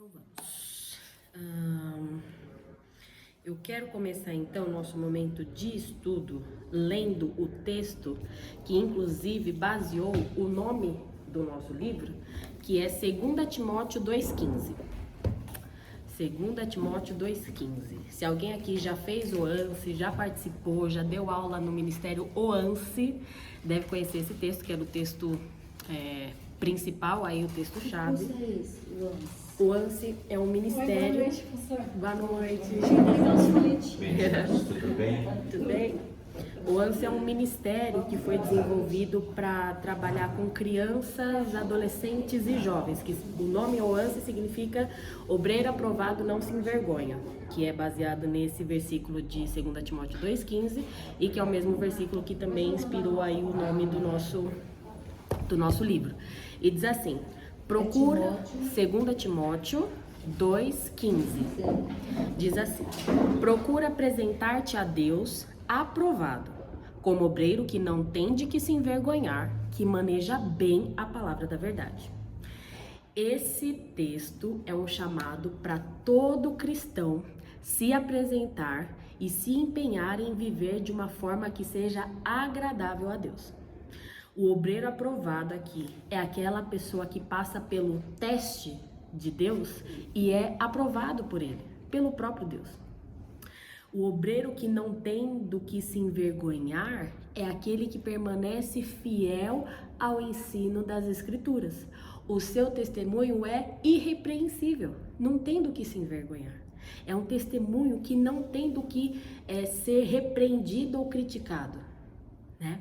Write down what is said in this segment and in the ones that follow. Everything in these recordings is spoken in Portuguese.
Então vamos. Eu quero começar então nosso momento de estudo lendo o texto que inclusive baseou o nome do nosso livro, que é 2 Timóteo 2,15. 2 Timóteo 2,15. Se alguém aqui já fez OANSE, já participou, já deu aula no Ministério OANSE, deve conhecer esse texto, que é o texto principal, aí o texto-chave. Que é esse, o OANSE? O ANSE é um ministério. Boa noite, professor. Boa noite. Tudo bem? Tudo bem? O ANSE é um ministério que foi desenvolvido para trabalhar com crianças, adolescentes e jovens. Que o nome OANSE significa Obreiro Aprovado Não Se Envergonha, que é baseado nesse versículo de 2 Timóteo 2,15 e que é o mesmo versículo que também inspirou aí o nome do nosso livro. E diz assim: procura 2 Timóteo 2,15. Diz assim: procura apresentar-te a Deus aprovado, como obreiro que não tem de que se envergonhar, que maneja bem a palavra da verdade. Esse texto é um chamado para todo cristão se apresentar e se empenhar em viver de uma forma que seja agradável a Deus. O obreiro aprovado aqui é aquela pessoa que passa pelo teste de Deus e é aprovado por ele, pelo próprio Deus. O obreiro que não tem do que se envergonhar é aquele que permanece fiel ao ensino das Escrituras. O seu testemunho é irrepreensível, não tem do que se envergonhar. É um testemunho que não tem do que ser repreendido ou criticado, né?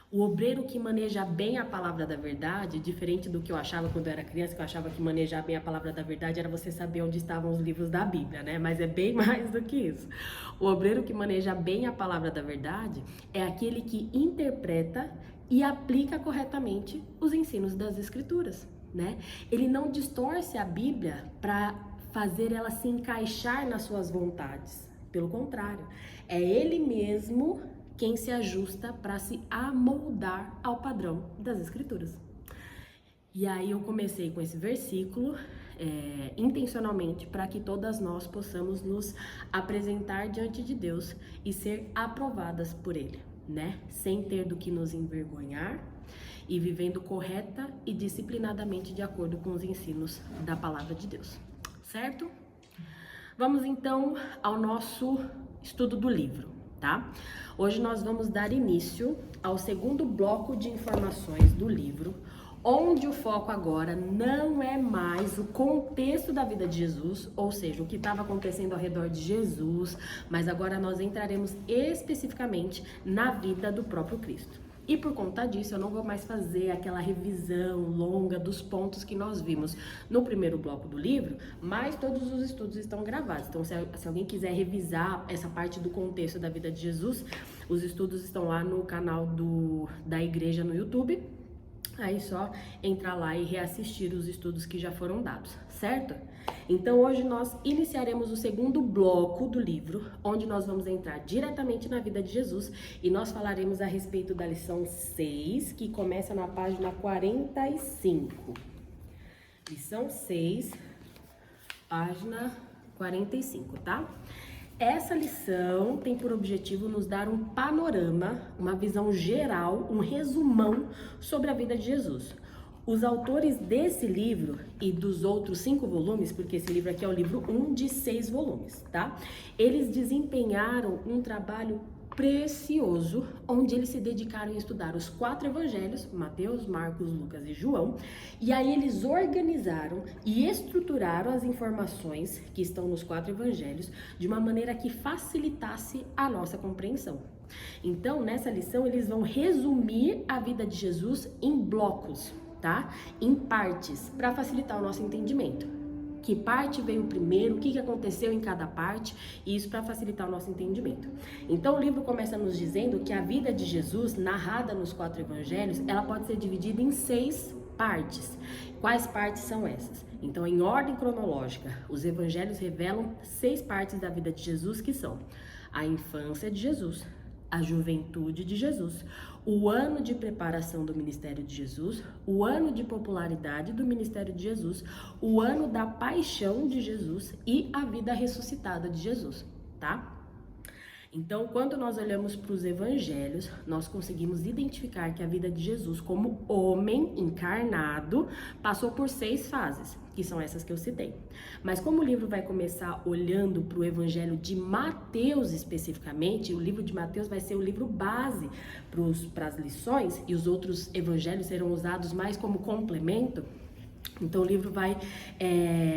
O obreiro que maneja bem a palavra da verdade, diferente do que eu achava quando eu era criança, que eu achava que manejar bem a palavra da verdade era você saber onde estavam os livros da Bíblia, né? Mas é bem mais do que isso. O obreiro que maneja bem a palavra da verdade é aquele que interpreta e aplica corretamente os ensinos das Escrituras, né? Ele não distorce a Bíblia para fazer ela se encaixar nas suas vontades. Pelo contrário, é ele mesmo quem se ajusta para se amoldar ao padrão das Escrituras. E aí eu comecei com esse versículo intencionalmente para que todas nós possamos nos apresentar diante de Deus e ser aprovadas por Ele, né? Sem ter do que nos envergonhar e vivendo correta e disciplinadamente de acordo com os ensinos da palavra de Deus, certo? Vamos então ao nosso estudo do livro, tá? Hoje nós vamos dar início ao segundo bloco de informações do livro, onde o foco agora não é mais o contexto da vida de Jesus, ou seja, o que estava acontecendo ao redor de Jesus, mas agora nós entraremos especificamente na vida do próprio Cristo. E por conta disso, eu não vou mais fazer aquela revisão longa dos pontos que nós vimos no primeiro bloco do livro, mas todos os estudos estão gravados. Então, se alguém quiser revisar essa parte do contexto da vida de Jesus, os estudos estão lá no canal da igreja no YouTube. Aí só entrar lá e reassistir os estudos que já foram dados, certo? Então hoje nós iniciaremos o segundo bloco do livro, onde nós vamos entrar diretamente na vida de Jesus e nós falaremos a respeito da lição 6, que começa na página 45. Lição 6, página 45, tá? Essa lição tem por objetivo nos dar um panorama, uma visão geral, um resumão sobre a vida de Jesus. Os autores desse livro e dos outros 5 volumes, porque esse livro aqui é o livro 1 de 6 volumes, tá? Eles desempenharam um trabalho precioso, onde eles se dedicaram a estudar os 4 evangelhos, Mateus, Marcos, Lucas e João, e aí eles organizaram e estruturaram as informações que estão nos 4 evangelhos de uma maneira que facilitasse a nossa compreensão. Então, nessa lição, eles vão resumir a vida de Jesus em blocos, tá? Em partes, para facilitar o nosso entendimento. Que parte veio primeiro, o que aconteceu em cada parte, e isso para facilitar o nosso entendimento. Então o livro começa nos dizendo que a vida de Jesus, narrada nos 4 evangelhos, ela pode ser dividida em 6 partes. Quais partes são essas? Então, em ordem cronológica, os evangelhos revelam 6 partes da vida de Jesus, que são a infância de Jesus, a juventude de Jesus, o ano de preparação do ministério de Jesus, o ano de popularidade do ministério de Jesus, o ano da paixão de Jesus e a vida ressuscitada de Jesus, tá? Então, quando nós olhamos para os evangelhos, nós conseguimos identificar que a vida de Jesus como homem encarnado passou por 6 fases, que são essas que eu citei. Mas como o livro vai começar olhando para o evangelho de Mateus especificamente, o livro de Mateus vai ser o livro base para as lições e os outros evangelhos serão usados mais como complemento. Então o livro vai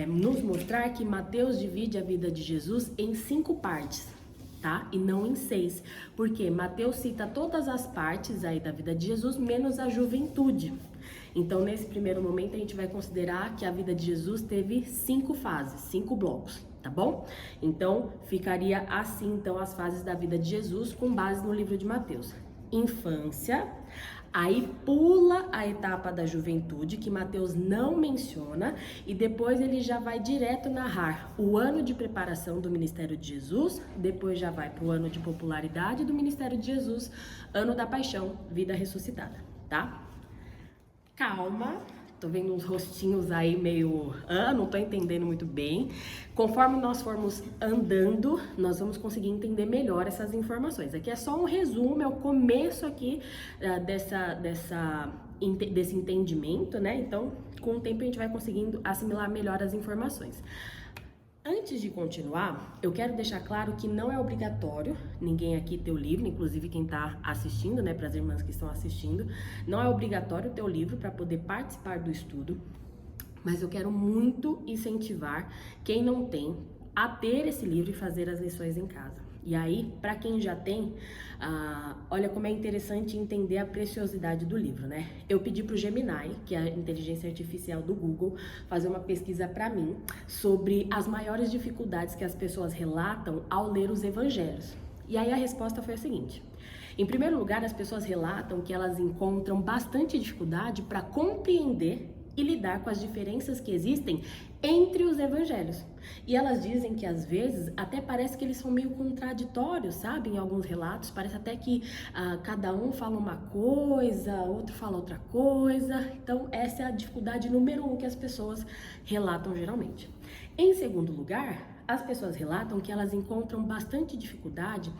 nos mostrar que Mateus divide a vida de Jesus em 5 partes. Tá? E não em 6, porque Mateus cita todas as partes aí da vida de Jesus, menos a juventude. Então, nesse primeiro momento, a gente vai considerar que a vida de Jesus teve 5 fases, 5 blocos, tá bom? Então, ficaria assim, então, as fases da vida de Jesus com base no livro de Mateus. Infância, aí pula a etapa da juventude, que Mateus não menciona, e depois ele já vai direto narrar o ano de preparação do ministério de Jesus, depois já vai para o ano de popularidade do ministério de Jesus, ano da paixão, vida ressuscitada, tá? Calma, tô vendo uns rostinhos aí meio, não tô entendendo muito bem. Conforme nós formos andando, nós vamos conseguir entender melhor essas informações. Aqui é só um resumo, é o começo aqui desse entendimento, né? Então, com o tempo a gente vai conseguindo assimilar melhor as informações. Antes de continuar, eu quero deixar claro que não é obrigatório ninguém aqui ter o livro, inclusive quem está assistindo, né, para as irmãs que estão assistindo, não é obrigatório ter o livro para poder participar do estudo, mas eu quero muito incentivar quem não tem a ter esse livro e fazer as lições em casa. E aí, para quem já tem, olha como é interessante entender a preciosidade do livro, né? Eu pedi para o Gemini, que é a inteligência artificial do Google, fazer uma pesquisa para mim sobre as maiores dificuldades que as pessoas relatam ao ler os evangelhos. E aí a resposta foi a seguinte: em primeiro lugar, as pessoas relatam que elas encontram bastante dificuldade para compreender e lidar com as diferenças que existem entre os evangelhos. E elas dizem que às vezes até parece que eles são meio contraditórios, sabe? Em alguns relatos, parece até que cada um fala uma coisa, outro fala outra coisa. Então essa é a dificuldade número 1 que as pessoas relatam geralmente. Em segundo lugar, as pessoas relatam que elas encontram bastante dificuldade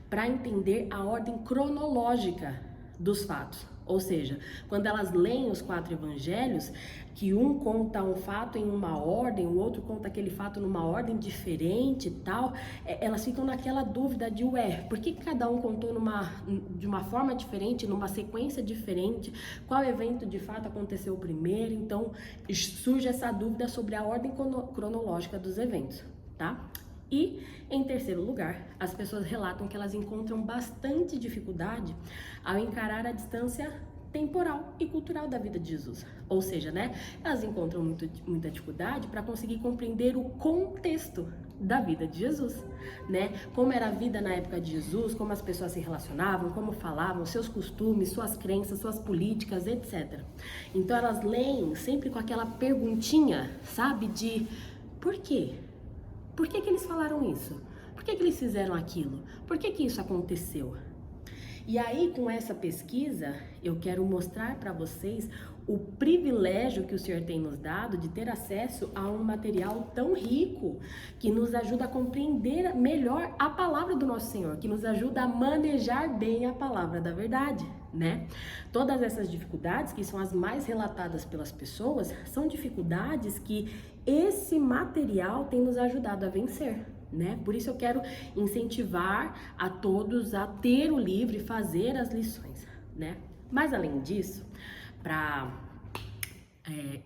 para entender a ordem cronológica dos fatos. Ou seja, quando elas leem os 4 evangelhos, que um conta um fato em uma ordem, o outro conta aquele fato numa ordem diferente e tal, elas ficam naquela dúvida de, por que cada um contou de uma forma diferente, numa sequência diferente, qual evento de fato aconteceu primeiro? Então, surge essa dúvida sobre a ordem cronológica dos eventos, tá? E, em terceiro lugar, as pessoas relatam que elas encontram bastante dificuldade ao encarar a distância temporal e cultural da vida de Jesus. Ou seja, né, elas encontram muita dificuldade para conseguir compreender o contexto da vida de Jesus, né? Como era a vida na época de Jesus, como as pessoas se relacionavam, como falavam, seus costumes, suas crenças, suas políticas, etc. Então elas leem sempre com aquela perguntinha, sabe, de por quê? Por que eles falaram isso? Por que eles fizeram aquilo? Por que isso aconteceu? E aí, com essa pesquisa, eu quero mostrar para vocês o privilégio que o Senhor tem nos dado de ter acesso a um material tão rico, que nos ajuda a compreender melhor a palavra do nosso Senhor, que nos ajuda a manejar bem a palavra da verdade, né? Todas essas dificuldades, que são as mais relatadas pelas pessoas, são dificuldades que esse material tem nos ajudado a vencer, né? Por isso eu quero incentivar a todos a ter o livro e fazer as lições, né? Mas além disso, para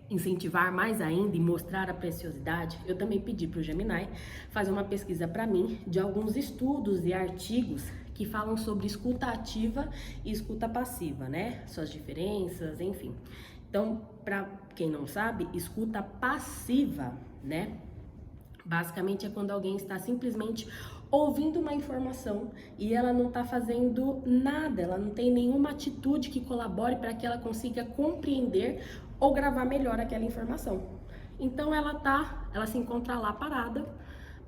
incentivar mais ainda e mostrar a preciosidade, eu também pedi para o Gemini fazer uma pesquisa para mim de alguns estudos e artigos que falam sobre escuta ativa e escuta passiva, né? Suas diferenças, enfim. Então, para quem não sabe, escuta passiva, né? Basicamente é quando alguém está simplesmente ouvindo uma informação e ela não está fazendo nada, ela não tem nenhuma atitude que colabore para que ela consiga compreender ou gravar melhor aquela informação. Então ela se encontra lá parada,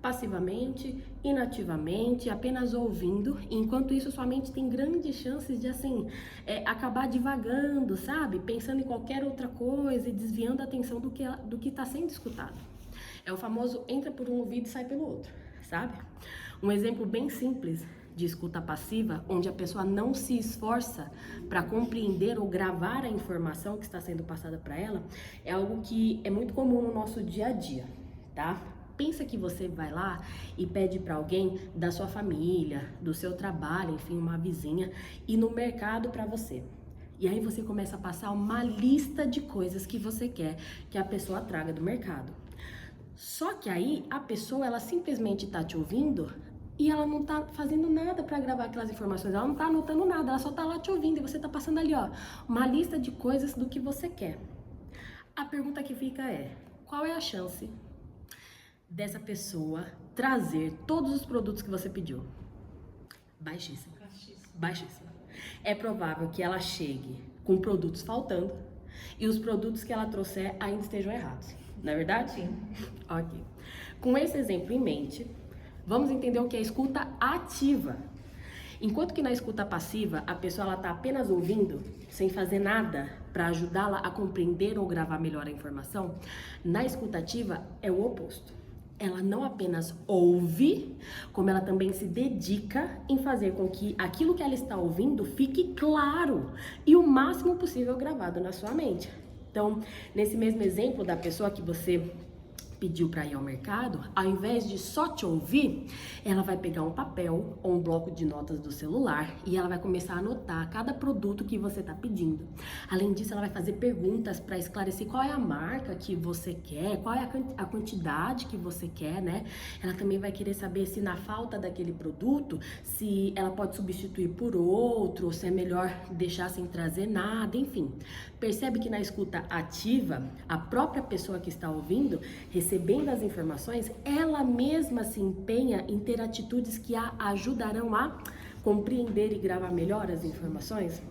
passivamente, inativamente, apenas ouvindo. Enquanto isso, sua mente tem grandes chances de, assim, acabar divagando, sabe? Pensando em qualquer outra coisa e desviando a atenção do que está sendo escutado. É o famoso entra por um ouvido e sai pelo outro, sabe? Um exemplo bem simples de escuta passiva, onde a pessoa não se esforça para compreender ou gravar a informação que está sendo passada para ela, é algo que é muito comum no nosso dia a dia, tá? Pensa que você vai lá e pede para alguém da sua família, do seu trabalho, enfim, uma vizinha, ir no mercado para você. E aí você começa a passar uma lista de coisas que você quer que a pessoa traga do mercado. Só que aí a pessoa, ela simplesmente tá te ouvindo e ela não tá fazendo nada para gravar aquelas informações, ela não tá anotando nada, ela só tá lá te ouvindo e você tá passando ali, ó, uma lista de coisas do que você quer. A pergunta que fica é: qual é a chance dessa pessoa trazer todos os produtos que você pediu? Baixíssima. Baixíssima. É provável que ela chegue com produtos faltando e os produtos que ela trouxer ainda estejam errados. Não é verdade? Sim. Ok. Com esse exemplo em mente, vamos entender o que é escuta ativa. Enquanto que na escuta passiva, a pessoa está apenas ouvindo, sem fazer nada para ajudá-la a compreender ou gravar melhor a informação, na escuta ativa é o oposto. Ela não apenas ouve, como ela também se dedica em fazer com que aquilo que ela está ouvindo fique claro e o máximo possível gravado na sua mente. Então, nesse mesmo exemplo da pessoa que você pediu para ir ao mercado, ao invés de só te ouvir, ela vai pegar um papel ou um bloco de notas do celular e ela vai começar a anotar cada produto que você está pedindo. Além disso, ela vai fazer perguntas para esclarecer qual é a marca que você quer, qual é a quantidade que você quer, né? Ela também vai querer saber se na falta daquele produto, se ela pode substituir por outro, ou se é melhor deixar sem trazer nada, enfim. Percebe que na escuta ativa, a própria pessoa que está ouvindo, recebendo as informações, ela mesma se empenha em ter atitudes que a ajudarão a compreender e gravar melhor as informações.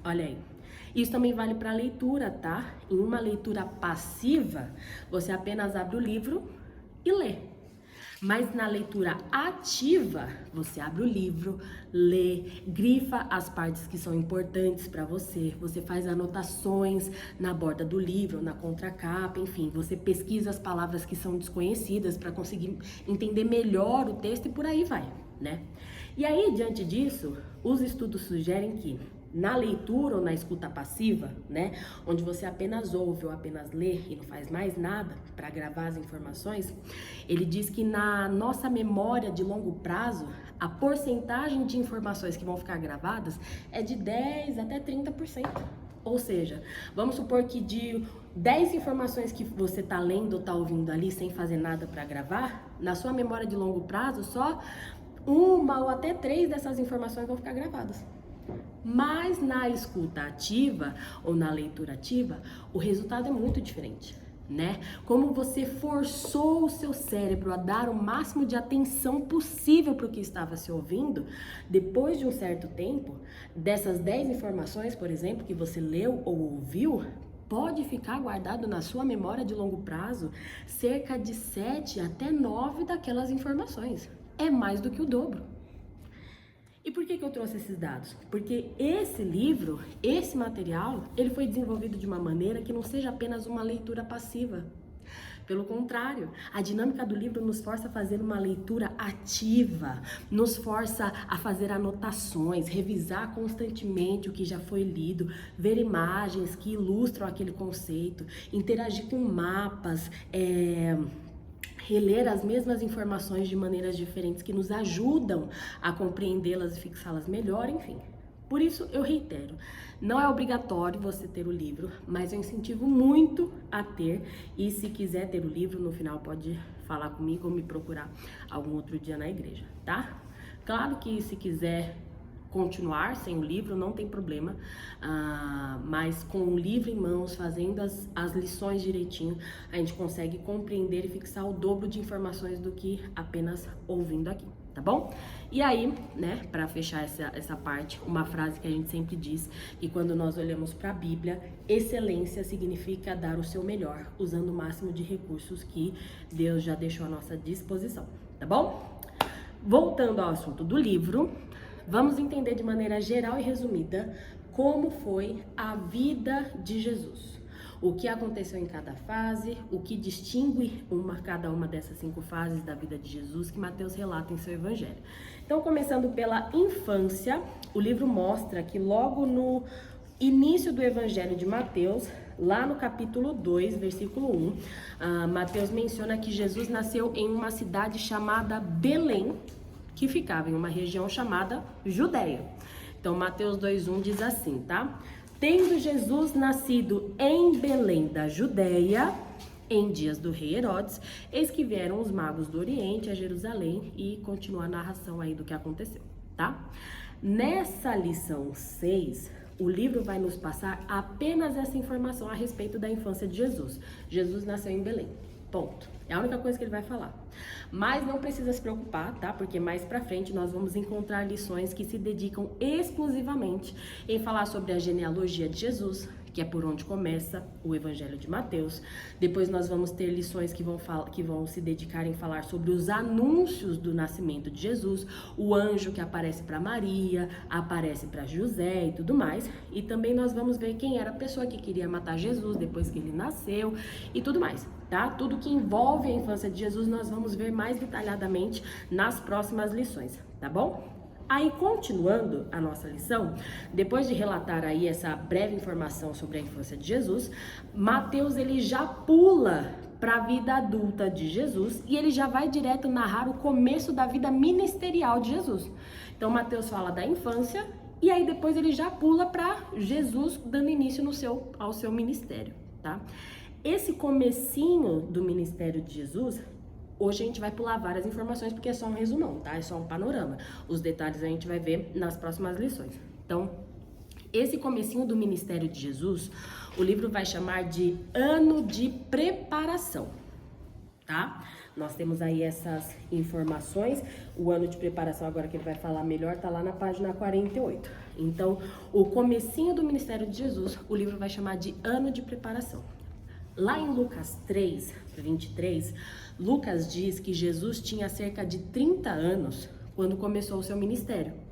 Olha aí. Isso também vale para a leitura, tá? Em uma leitura passiva, você apenas abre o livro e lê. Mas na leitura ativa, você abre o livro, lê, grifa as partes que são importantes para você, você faz anotações na borda do livro, na contracapa, enfim, você pesquisa as palavras que são desconhecidas para conseguir entender melhor o texto e por aí vai, né? E aí, diante disso, os estudos sugerem que na leitura ou na escuta passiva, né, onde você apenas ouve ou apenas lê e não faz mais nada para gravar as informações, ele diz que na nossa memória de longo prazo, a porcentagem de informações que vão ficar gravadas é de 10 até 30%. Ou seja, vamos supor que de 10 informações que você está lendo ou está ouvindo ali sem fazer nada para gravar, na sua memória de longo prazo, só uma ou até 3 dessas informações vão ficar gravadas. Mas na escuta ativa ou na leitura ativa, o resultado é muito diferente, né? Como você forçou o seu cérebro a dar o máximo de atenção possível para o que estava se ouvindo, depois de um certo tempo, dessas 10 informações, por exemplo, que você leu ou ouviu, pode ficar guardado na sua memória de longo prazo cerca de 7 até 9 daquelas informações. É mais do que o dobro. E por que eu trouxe esses dados? Porque esse livro, esse material, ele foi desenvolvido de uma maneira que não seja apenas uma leitura passiva. Pelo contrário, a dinâmica do livro nos força a fazer uma leitura ativa, nos força a fazer anotações, revisar constantemente o que já foi lido, ver imagens que ilustram aquele conceito, interagir com mapas, reler as mesmas informações de maneiras diferentes que nos ajudam a compreendê-las e fixá-las melhor, enfim. Por isso, eu reitero, não é obrigatório você ter o livro, mas eu incentivo muito a ter, e se quiser ter o livro, no final pode falar comigo ou me procurar algum outro dia na igreja, tá? Claro que se quiser continuar sem o livro, não tem problema, mas com o livro em mãos, fazendo as lições direitinho, a gente consegue compreender e fixar o dobro de informações do que apenas ouvindo aqui, tá bom? E aí, né, para fechar essa parte, uma frase que a gente sempre diz, que quando nós olhamos para a Bíblia, excelência significa dar o seu melhor, usando o máximo de recursos que Deus já deixou à nossa disposição. tá bom? Voltando ao assunto do livro, vamos entender de maneira geral e resumida como foi a vida de Jesus. O que aconteceu em cada fase, o que distingue cada uma dessas 5 fases da vida de Jesus que Mateus relata em seu evangelho. Então, começando pela infância, o livro mostra que logo no início do evangelho de Mateus, lá no capítulo 2, versículo 1, Mateus menciona que Jesus nasceu em uma cidade chamada Belém, que ficava em uma região chamada Judéia. Então, Mateus 2:1 diz assim, tá? Tendo Jesus nascido em Belém da Judéia, em dias do rei Herodes, eis que vieram os magos do Oriente a Jerusalém, e continua a narração aí do que aconteceu, tá? Nessa lição 6, o livro vai nos passar apenas essa informação a respeito da infância de Jesus. Jesus nasceu em Belém, ponto. É a única coisa que ele vai falar. Mas não precisa se preocupar, tá? Porque mais pra frente nós vamos encontrar lições que se dedicam exclusivamente em falar sobre a genealogia de Jesus, que é por onde começa o Evangelho de Mateus. Depois nós vamos ter lições que vão se dedicar em falar sobre os anúncios do nascimento de Jesus, o anjo que aparece para Maria, aparece para José e tudo mais. E também nós vamos ver quem era a pessoa que queria matar Jesus depois que ele nasceu e tudo mais, tá? Tudo que envolve a infância de Jesus nós vamos ver mais detalhadamente nas próximas lições, tá bom? Aí, continuando a nossa lição, depois de relatar aí essa breve informação sobre a infância de Jesus, Mateus ele já pula para a vida adulta de Jesus e ele já vai direto narrar o começo da vida ministerial de Jesus. Então, Mateus fala da infância e aí depois ele já pula para Jesus dando início ao seu ministério, tá? Esse comecinho do ministério de Jesus, hoje a gente vai pular várias informações porque é só um resumão, tá? É só um panorama. Os detalhes a gente vai ver nas próximas lições. Então, esse comecinho do ministério de Jesus, o livro vai chamar de ano de preparação, tá? Nós temos aí essas informações. O ano de preparação, agora que ele vai falar melhor, tá lá na página 48. Então, o comecinho do ministério de Jesus, o livro vai chamar de ano de preparação. Lá em Lucas 3, 23, Lucas diz que Jesus tinha cerca de 30 anos quando começou o seu ministério.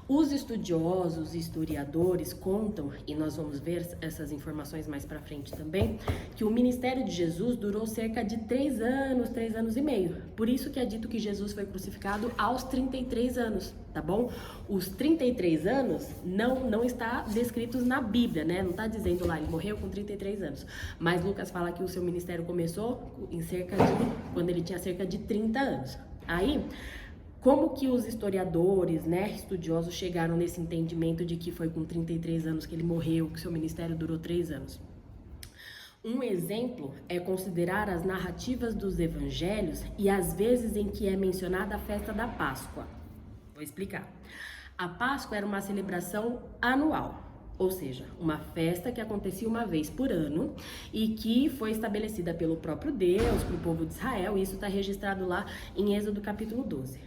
Os estudiosos e historiadores contam, e nós vamos ver essas informações mais pra frente também, que o ministério de Jesus durou cerca de 3 anos e meio. Por isso que é dito que Jesus foi crucificado aos 33 anos, tá bom? Os 33 anos não está descritos na Bíblia, né? Não tá dizendo lá, ele morreu com 33 anos. Mas Lucas fala que o seu ministério começou quando ele tinha cerca de 30 anos. Aí, como que os historiadores, né, estudiosos chegaram nesse entendimento de que foi com 33 anos que ele morreu, que seu ministério durou 3 anos? Um exemplo é considerar as narrativas dos evangelhos e as vezes em que é mencionada a festa da Páscoa. Vou explicar. A Páscoa era uma celebração anual, ou seja, uma festa que acontecia uma vez por ano e que foi estabelecida pelo próprio Deus, para o povo de Israel, e isso está registrado lá em Êxodo capítulo 12.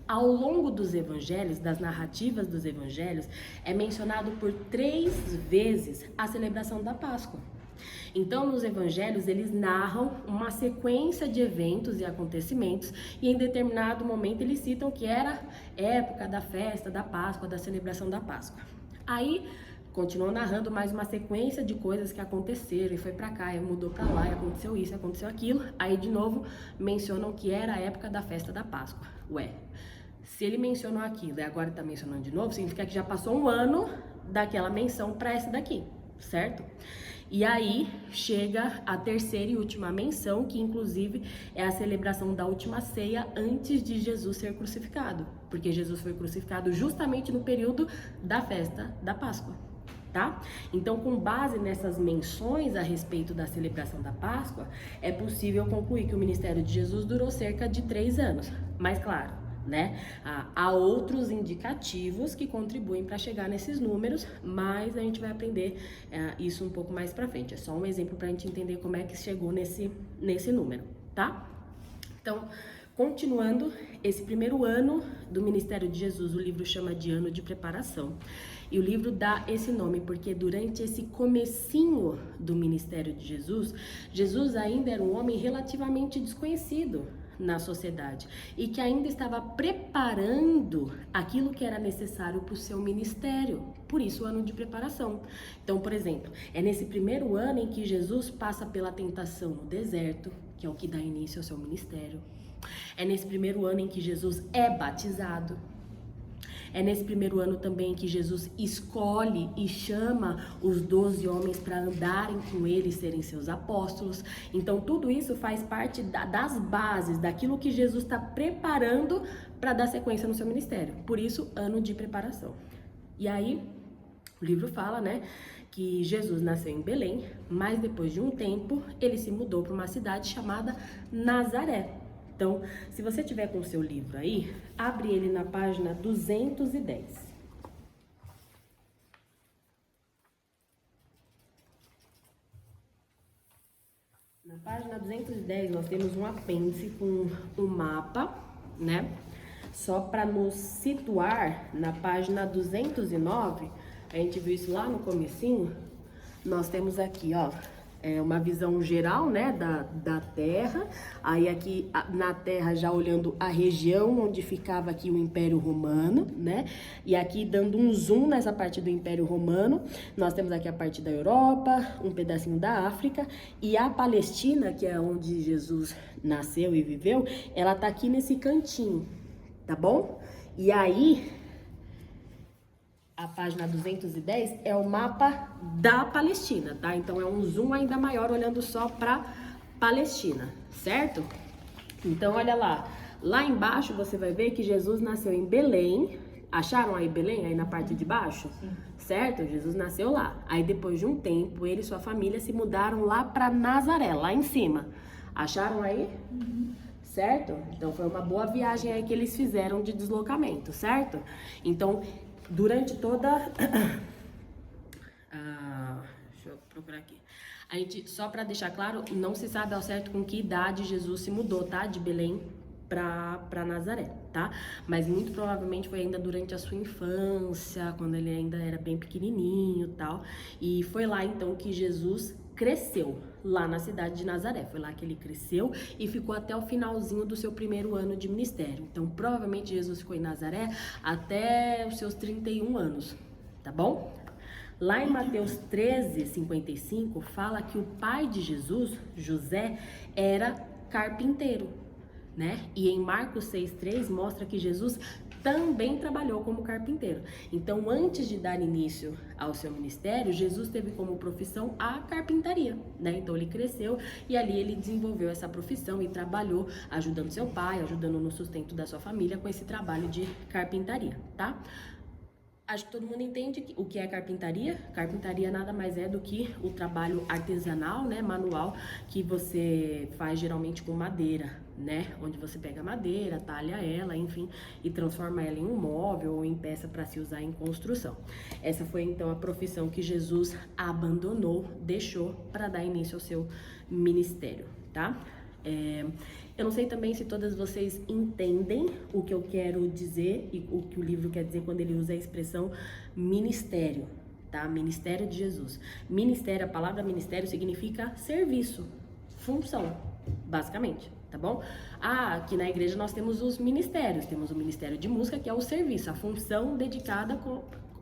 Ao longo dos evangelhos, das narrativas dos evangelhos, é mencionado por 3 vezes a celebração da Páscoa. Então, nos evangelhos, eles narram uma sequência de eventos e acontecimentos e em determinado momento eles citam que era época da festa da Páscoa, da celebração da Páscoa. Aí, continuam narrando mais uma sequência de coisas que aconteceram e foi pra cá, e mudou pra lá, e aconteceu isso, aconteceu aquilo. Aí, de novo, mencionam que era a época da festa da Páscoa. Ué, se ele mencionou aquilo e agora tá mencionando de novo, significa que já passou um ano daquela menção pra essa daqui, certo? E aí chega a terceira e última menção, que inclusive é a celebração da última ceia antes de Jesus ser crucificado, porque Jesus foi crucificado justamente no período da festa da Páscoa, tá? Então, com base nessas menções a respeito da celebração da Páscoa, é possível concluir que o ministério de Jesus durou cerca de 3 anos, mas claro, né? Há outros indicativos que contribuem para chegar nesses números, mas a gente vai aprender isso um pouco mais para frente. É só um exemplo para a gente entender como é que chegou nesse número, tá? Então, continuando, esse primeiro ano do ministério de Jesus, o livro chama de ano de preparação. E o livro dá esse nome porque durante esse comecinho do ministério de Jesus, Jesus ainda era um homem relativamente desconhecido. na sociedade e que ainda estava preparando aquilo que era necessário para o seu ministério. Por isso, o ano de preparação. Então, por exemplo, é nesse primeiro ano em que Jesus passa pela tentação no deserto, que é o que dá início ao seu ministério. É nesse primeiro ano em que Jesus é batizado. É nesse primeiro ano também que Jesus escolhe e chama os 12 homens para andarem com ele e serem seus apóstolos. Então, tudo isso faz parte das bases, daquilo que Jesus está preparando para dar sequência no seu ministério. Por isso, ano de preparação. E aí, o livro fala, né, que Jesus nasceu em Belém, mas depois de um tempo, ele se mudou para uma cidade chamada Nazaré. Então, se você tiver com o seu livro aí, abre ele na página 210. Na página 210, nós temos um apêndice com um mapa, né? Só para nos situar, na página 209, a gente viu isso lá no comecinho, nós temos aqui, ó, uma visão geral, né, da Terra. Aí aqui na Terra já olhando a região onde ficava aqui o Império Romano, né? E aqui dando um zoom nessa parte do Império Romano, nós temos aqui a parte da Europa, um pedacinho da África e a Palestina, que é onde Jesus nasceu e viveu, ela tá aqui nesse cantinho, tá bom? E aí a página 210 é o mapa da Palestina, tá? Então é um zoom ainda maior olhando só para Palestina, certo? Então olha lá, lá embaixo você vai ver que Jesus nasceu em Belém. Acharam aí Belém, aí na parte de baixo? Sim. Certo? Jesus nasceu lá. Aí depois de um tempo, ele e sua família se mudaram lá para Nazaré, lá em cima. Acharam aí? Uhum. Certo? Então foi uma boa viagem aí que eles fizeram de deslocamento, certo? Então durante toda deixa eu procurar aqui. A gente, só para deixar claro, não se sabe ao certo com que idade Jesus se mudou, tá? De Belém para Nazaré, tá? Mas muito provavelmente foi ainda durante a sua infância, quando ele ainda era bem pequenininho, tal. E foi lá então que Jesus cresceu, lá na cidade de Nazaré. Foi lá que ele cresceu e ficou até o finalzinho do seu primeiro ano de ministério. Então, provavelmente Jesus ficou em Nazaré até os seus 31 anos, tá bom? Lá em Mateus 13:55, fala que o pai de Jesus, José, era carpinteiro, né? E em Marcos 6:3 mostra que Jesus também trabalhou como carpinteiro. Então, antes de dar início ao seu ministério, Jesus teve como profissão a carpintaria, né? Então, ele cresceu e ali ele desenvolveu essa profissão e trabalhou ajudando seu pai, ajudando no sustento da sua família com esse trabalho de carpintaria, tá? Acho que todo mundo entende o que é carpintaria. Carpintaria nada mais é do que o trabalho artesanal, né, manual, que você faz geralmente com madeira, né? Onde você pega a madeira, talha ela, enfim, e transforma ela em um móvel ou em peça para se usar em construção. Essa foi então a profissão que Jesus abandonou, deixou para dar início ao seu ministério, tá? Eu não sei também se todas vocês entendem o que eu quero dizer e o que o livro quer dizer quando ele usa a expressão ministério, tá? Ministério de Jesus. Ministério, a palavra ministério significa serviço, função, basicamente, tá bom? Aqui na igreja nós temos os ministérios. Temos o ministério de música, que é o serviço, a função dedicada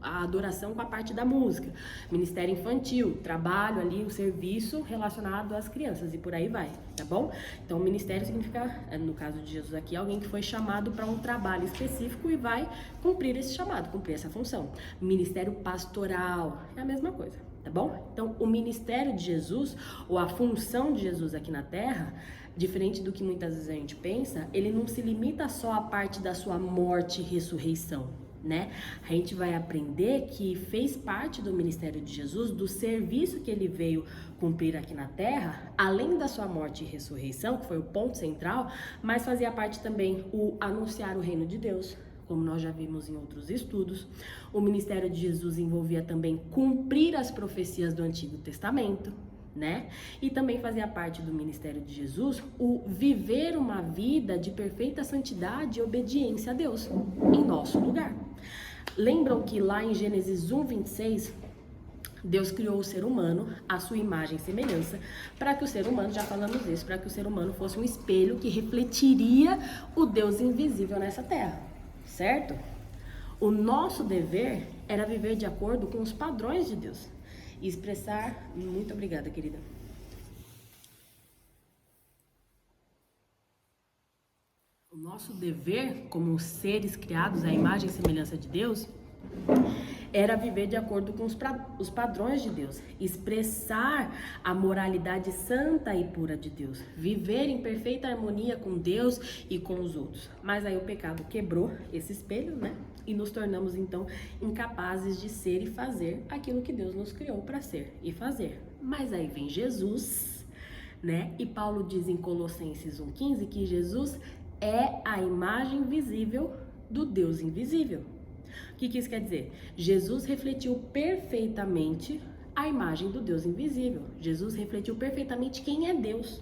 a adoração com a parte da música. Ministério infantil, trabalho ali, o serviço relacionado às crianças e por aí vai, tá bom? Então, ministério significa, no caso de Jesus aqui, alguém que foi chamado para um trabalho específico e vai cumprir esse chamado, cumprir essa função. Ministério pastoral, é a mesma coisa, tá bom? Então, o ministério de Jesus, ou a função de Jesus aqui na Terra, diferente do que muitas vezes a gente pensa, ele não se limita só à parte da sua morte e ressurreição, né? A gente vai aprender que fez parte do ministério de Jesus, do serviço que ele veio cumprir aqui na Terra, além da sua morte e ressurreição, que foi o ponto central, mas fazia parte também o anunciar o reino de Deus, como nós já vimos em outros estudos. O ministério de Jesus envolvia também cumprir as profecias do Antigo Testamento, né? E também fazia parte do ministério de Jesus o viver uma vida de perfeita santidade e obediência a Deus em nosso lugar. Lembram que lá em Gênesis 1:26 Deus criou o ser humano à sua imagem e semelhança, para que o ser humano, já falamos isso, para que o ser humano fosse um espelho que refletiria o Deus invisível nessa terra, certo? O nosso dever era viver de acordo com os padrões de Deus e expressar... Muito obrigada, querida. O nosso dever, como seres criados à imagem e semelhança de Deus, era viver de acordo com os padrões de Deus, expressar a moralidade santa e pura de Deus, viver em perfeita harmonia com Deus e com os outros. Mas aí o pecado quebrou esse espelho, né? E nos tornamos então incapazes de ser e fazer aquilo que Deus nos criou para ser e fazer. Mas aí vem Jesus, né? E Paulo diz em Colossenses 1,15 que Jesus é a imagem visível do Deus invisível. O que isso quer dizer? Jesus refletiu perfeitamente a imagem do Deus invisível. Jesus refletiu perfeitamente quem é Deus.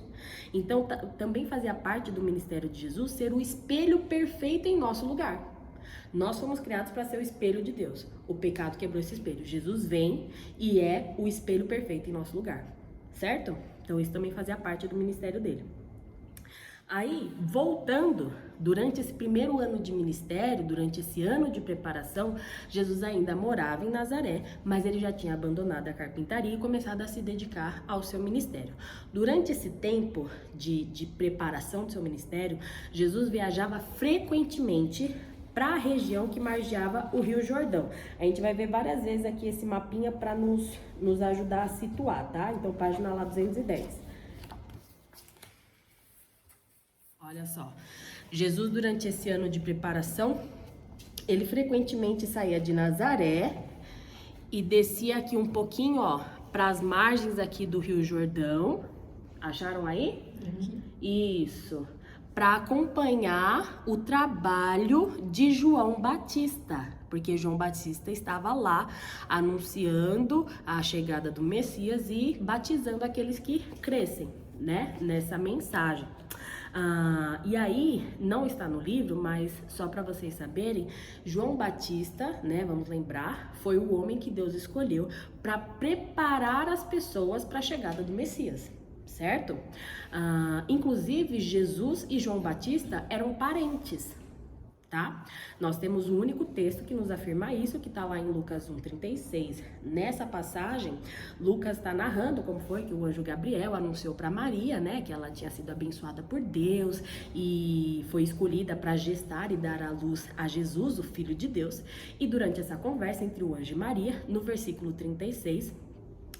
Então, também fazia parte do ministério de Jesus ser o espelho perfeito em nosso lugar. Nós fomos criados para ser o espelho de Deus. O pecado quebrou esse espelho. Jesus vem e é o espelho perfeito em nosso lugar. Certo? Então, isso também fazia parte do ministério dele. Aí, voltando, durante esse primeiro ano de ministério, durante esse ano de preparação, Jesus ainda morava em Nazaré, mas ele já tinha abandonado a carpintaria e começado a se dedicar ao seu ministério. Durante esse tempo de preparação do seu ministério, Jesus viajava frequentemente para a região que margeava o Rio Jordão. A gente vai ver várias vezes aqui esse mapinha para nos ajudar a situar, tá? Então, página lá 210. Olha só, Jesus durante esse ano de preparação, ele frequentemente saía de Nazaré e descia aqui um pouquinho, ó, para as margens aqui do Rio Jordão. Acharam aí? Isso. Para acompanhar o trabalho de João Batista, porque João Batista estava lá anunciando a chegada do Messias e batizando aqueles que crescem, né, nessa mensagem. E aí, não está no livro, mas só para vocês saberem, João Batista, né, vamos lembrar, foi o homem que Deus escolheu para preparar as pessoas para a chegada do Messias, certo? Inclusive, Jesus e João Batista eram parentes, tá? Nós temos um único texto que nos afirma isso, que está lá em Lucas 1,36. Nessa passagem, Lucas está narrando como foi que o anjo Gabriel anunciou para Maria, né, que ela tinha sido abençoada por Deus e foi escolhida para gestar e dar à luz a Jesus, o Filho de Deus. E durante essa conversa entre o anjo e Maria, no versículo 36,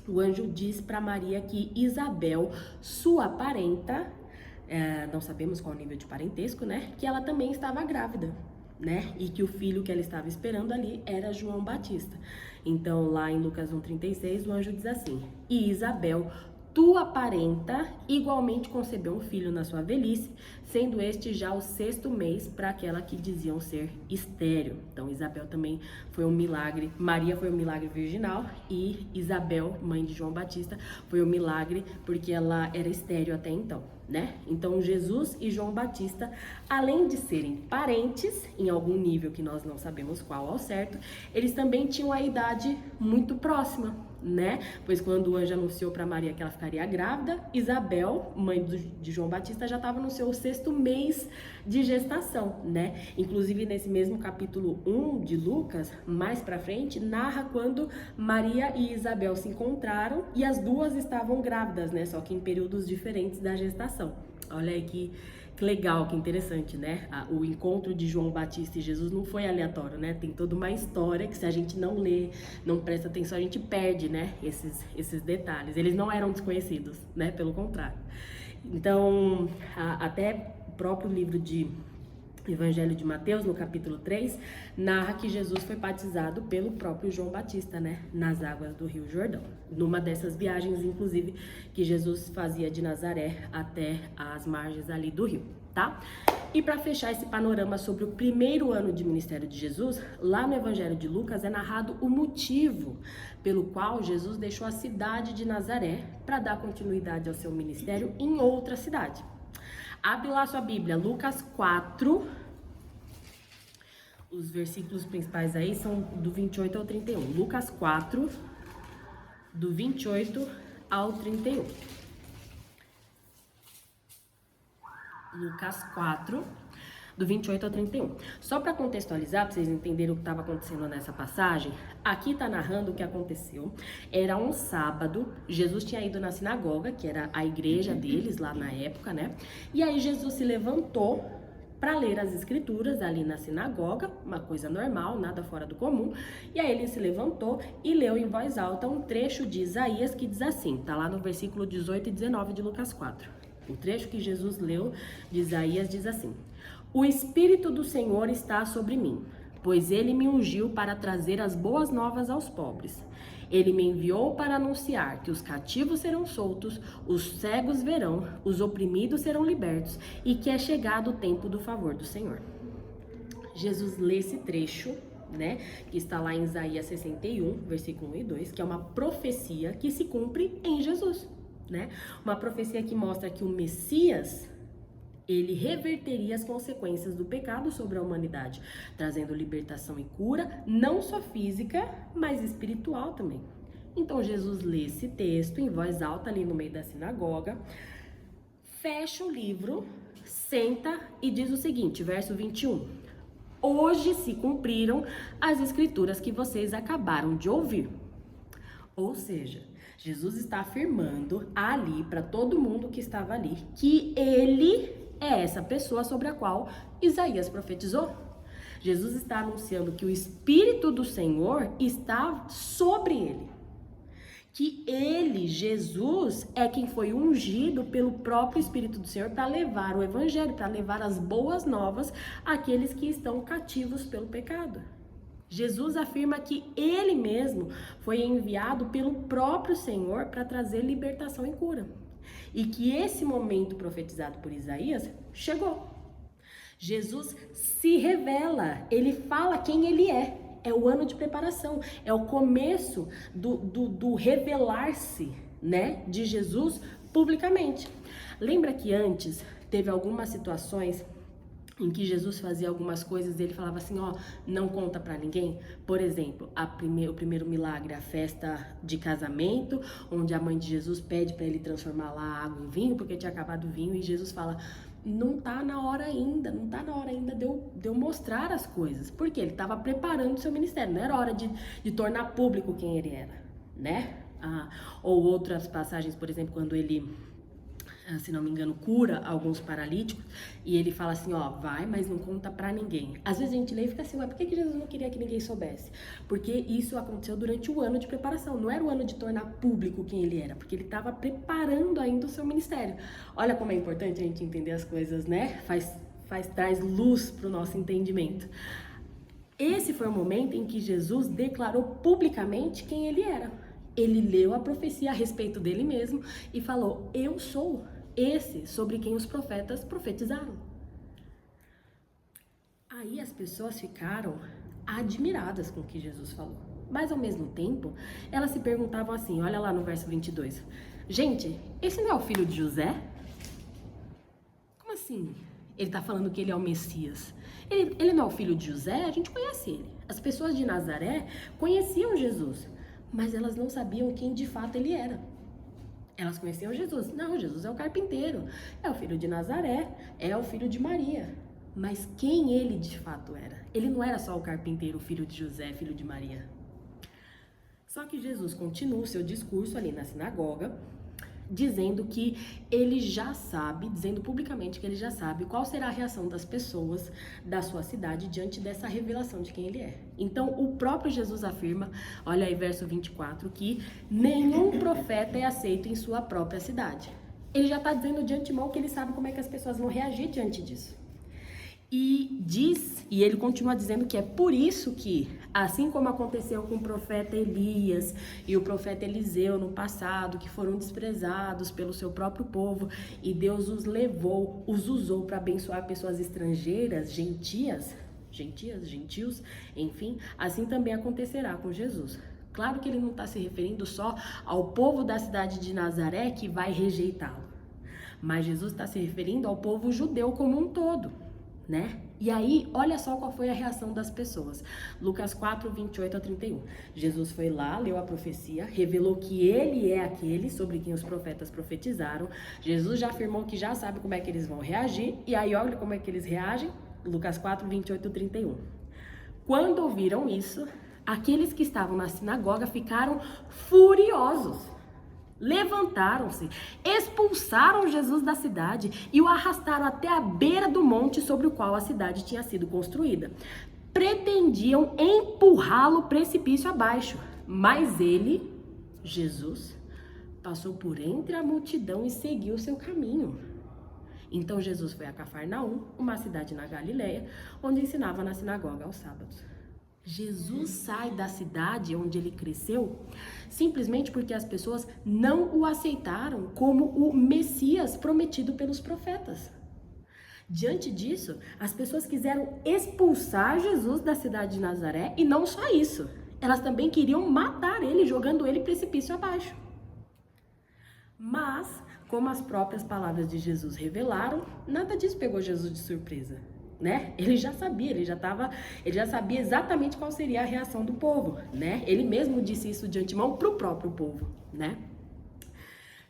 o anjo diz para Maria que Isabel, sua parenta, não sabemos qual o nível de parentesco, né? Que ela também estava grávida, né? E que o filho que ela estava esperando ali era João Batista. Então, lá em Lucas 1,36, o anjo diz assim: e Isabel, tua parenta, igualmente concebeu um filho na sua velhice, sendo este já o 6º mês para aquela que diziam ser estéril. Então, Isabel também foi um milagre. Maria foi um milagre virginal e Isabel, mãe de João Batista, foi um milagre porque ela era estéril até então, né? Então, Jesus e João Batista, além de serem parentes, em algum nível que nós não sabemos qual ao certo, eles também tinham a idade muito próxima, né? Pois quando o anjo anunciou para Maria que ela ficaria grávida, Isabel, mãe de João Batista, já estava no seu 6º mês de gestação, né? Inclusive nesse mesmo capítulo 1 de Lucas, mais para frente, narra quando Maria e Isabel se encontraram e as duas estavam grávidas, né? Só que em períodos diferentes da gestação. Olha aí que legal, que interessante, né? O encontro de João Batista e Jesus não foi aleatório, né? Tem toda uma história que se a gente não lê, não presta atenção, a gente perde, né? Esses detalhes. Eles não eram desconhecidos, né? Pelo contrário. Então, até o próprio livro de Evangelho de Mateus, no capítulo 3, narra que Jesus foi batizado pelo próprio João Batista, né, nas águas do Rio Jordão. Numa dessas viagens, inclusive, que Jesus fazia de Nazaré até as margens ali do rio, tá? E para fechar esse panorama sobre o primeiro ano de ministério de Jesus, lá no Evangelho de Lucas é narrado o motivo pelo qual Jesus deixou a cidade de Nazaré para dar continuidade ao seu ministério em outra cidade. Abre lá sua Bíblia, Lucas 4, os versículos principais aí são do 28 ao 31. Lucas 4, do 28 ao 31. Lucas 4, do 28 ao 31. Só para contextualizar, para vocês entenderem o que estava acontecendo nessa passagem, aqui está narrando o que aconteceu. Era um sábado, Jesus tinha ido na sinagoga, que era a igreja deles lá na época, né? E aí Jesus se levantou para ler as escrituras ali na sinagoga, uma coisa normal, nada fora do comum. E aí ele se levantou e leu em voz alta um trecho de Isaías que diz assim, tá lá no versículo 18 e 19 de Lucas 4. O trecho que Jesus leu de Isaías diz assim: O Espírito do Senhor está sobre mim, pois ele me ungiu para trazer as boas novas aos pobres. Ele me enviou para anunciar que os cativos serão soltos, os cegos verão, os oprimidos serão libertos e que é chegado o tempo do favor do Senhor. Jesus lê esse trecho, né, que está lá em Isaías 61, versículo 1 e 2, que é uma profecia que se cumpre em Jesus, né? Uma profecia que mostra que o Messias, ele reverteria as consequências do pecado sobre a humanidade, trazendo libertação e cura, não só física, mas espiritual também. Então Jesus lê esse texto em voz alta ali no meio da sinagoga, fecha o livro, senta e diz o seguinte, verso 21. Hoje se cumpriram as escrituras que vocês acabaram de ouvir. Ou seja, Jesus está afirmando ali para todo mundo que estava ali que ele é essa pessoa sobre a qual Isaías profetizou. Jesus está anunciando que o Espírito do Senhor está sobre ele. Que ele, Jesus, é quem foi ungido pelo próprio Espírito do Senhor para levar o Evangelho, para levar as boas novas àqueles que estão cativos pelo pecado. Jesus afirma que ele mesmo foi enviado pelo próprio Senhor para trazer libertação e cura. E que esse momento profetizado por Isaías chegou. Jesus se revela, ele fala quem ele é. É o ano de preparação, é o começo do revelar-se, né, de Jesus publicamente. Lembra que antes teve algumas situações em que Jesus fazia algumas coisas e ele falava assim, ó, não conta pra ninguém? Por exemplo, o primeiro milagre, a festa de casamento, onde a mãe de Jesus pede para ele transformar lá a água em vinho, porque tinha acabado o vinho, e Jesus fala, não tá na hora ainda de eu mostrar as coisas, porque ele estava preparando o seu ministério, não era hora de tornar público quem ele era, né? Ou outras passagens, por exemplo, quando ele, se não me engano, cura alguns paralíticos, e ele fala assim, ó, vai, mas não conta pra ninguém. Às vezes a gente lê e fica assim, ué, por que Jesus não queria que ninguém soubesse? Porque isso aconteceu durante o ano de preparação, não era o ano de tornar público quem ele era, porque ele estava preparando ainda o seu ministério. Olha como é importante a gente entender as coisas, né? Traz luz pro nosso entendimento. Esse foi o momento em que Jesus declarou publicamente quem ele era. Ele leu a profecia a respeito dele mesmo e falou, eu sou esse sobre quem os profetas profetizaram. Aí as pessoas ficaram admiradas com o que Jesus falou. Mas ao mesmo tempo, elas se perguntavam assim, olha lá no verso 22. Gente, esse não é o filho de José? Como assim? Ele tá falando que ele é o Messias. Ele não é o filho de José? A gente conhece ele. As pessoas de Nazaré conheciam Jesus, mas elas não sabiam quem de fato ele era. Elas conheciam Jesus. Não, Jesus é o carpinteiro, é o filho de Nazaré, é o filho de Maria. Mas quem ele de fato era? Ele não era só o carpinteiro, o filho de José, filho de Maria. Só que Jesus continua o seu discurso ali na sinagoga, dizendo que ele já sabe, dizendo publicamente que ele já sabe qual será a reação das pessoas da sua cidade diante dessa revelação de quem ele é. Então, o próprio Jesus afirma, olha aí verso 24, que nenhum profeta é aceito em sua própria cidade. Ele já está dizendo de antemão que ele sabe como é que as pessoas vão reagir diante disso. E ele continua dizendo que é por isso que, assim como aconteceu com o profeta Elias e o profeta Eliseu no passado, que foram desprezados pelo seu próprio povo, e Deus os usou para abençoar pessoas estrangeiras, gentios, enfim, assim também acontecerá com Jesus. Claro que ele não está se referindo só ao povo da cidade de Nazaré que vai rejeitá-lo, mas Jesus está se referindo ao povo judeu como um todo. né? E aí, olha só qual foi a reação das pessoas. Lucas 4, 28 a 31. Jesus foi lá, leu a profecia, revelou que ele é aquele sobre quem os profetas profetizaram. Jesus já afirmou que já sabe como é que eles vão reagir. E aí, olha como é que eles reagem. Lucas 4, 28 a 31. Quando ouviram isso, aqueles que estavam na sinagoga ficaram furiosos. Levantaram-se, expulsaram Jesus da cidade e o arrastaram até a beira do monte sobre o qual a cidade tinha sido construída. Pretendiam empurrá-lo precipício abaixo, mas ele, Jesus, passou por entre a multidão e seguiu seu caminho. Então Jesus foi a Cafarnaum, uma cidade na Galileia, onde ensinava na sinagoga aos sábados. Jesus sai da cidade onde ele cresceu simplesmente porque as pessoas não o aceitaram como o Messias prometido pelos profetas. Diante disso, as pessoas quiseram expulsar Jesus da cidade de Nazaré e não só isso, elas também queriam matar ele, jogando ele precipício abaixo. Mas, como as próprias palavras de Jesus revelaram, nada disso pegou Jesus de surpresa. Né? Ele já sabia, ele já sabia exatamente qual seria a reação do povo, né? Ele mesmo disse isso de antemão para o próprio povo, né?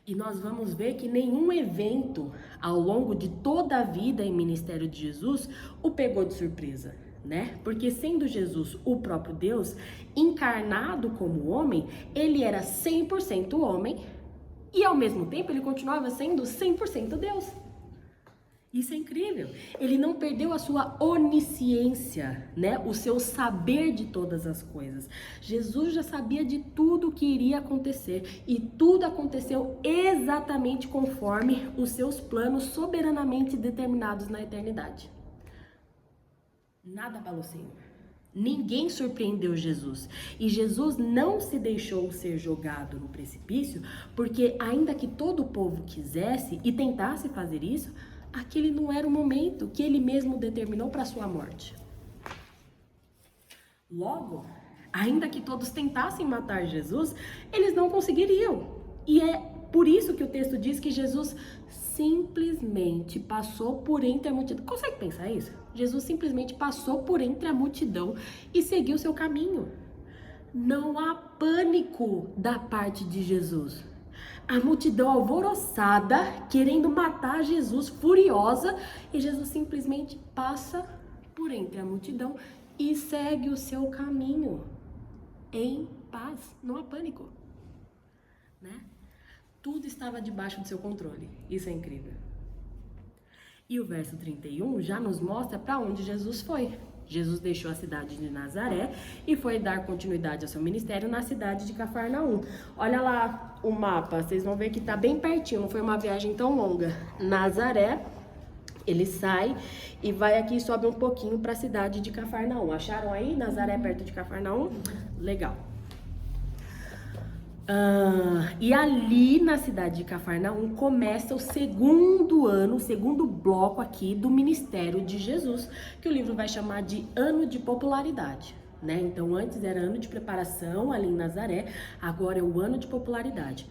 E nós vamos ver que nenhum evento ao longo de toda a vida e ministério de Jesus o pegou de surpresa, né? Porque sendo Jesus o próprio Deus, encarnado como homem, ele era 100% homem e ao mesmo tempo ele continuava sendo 100% Deus. Isso é incrível. Ele não perdeu a sua onisciência, né? O seu saber de todas as coisas. Jesus já sabia de tudo o que iria acontecer e tudo aconteceu exatamente conforme os seus planos soberanamente determinados na eternidade. Nada abalou o Senhor. Ninguém surpreendeu Jesus. E Jesus não se deixou ser jogado no precipício, porque ainda que todo o povo quisesse e tentasse fazer isso, aquele não era o momento que ele mesmo determinou para sua morte. Logo, ainda que todos tentassem matar Jesus, eles não conseguiriam. E é por isso que o texto diz que Jesus simplesmente passou por entre a multidão. Consegue pensar isso? Jesus simplesmente passou por entre a multidão e seguiu seu caminho. Não há pânico da parte de Jesus. A multidão alvoroçada, querendo matar Jesus, furiosa, e Jesus simplesmente passa por entre a multidão e segue o seu caminho em paz, não há pânico, né? Tudo estava debaixo do seu controle, isso é incrível. E o verso 31 já nos mostra para onde Jesus foi. Jesus deixou a cidade de Nazaré e foi dar continuidade ao seu ministério na cidade de Cafarnaum. Olha lá o mapa, vocês vão ver que está bem pertinho, não foi uma viagem tão longa. Nazaré, ele sai e vai aqui e sobe um pouquinho para a cidade de Cafarnaum. Acharam aí? Nazaré perto de Cafarnaum? Legal. E ali na cidade de Cafarnaum começa o segundo ano, o segundo bloco aqui do ministério de Jesus, que o livro vai chamar de ano de popularidade, né? Então antes era ano de preparação ali em Nazaré, agora é o ano de popularidade.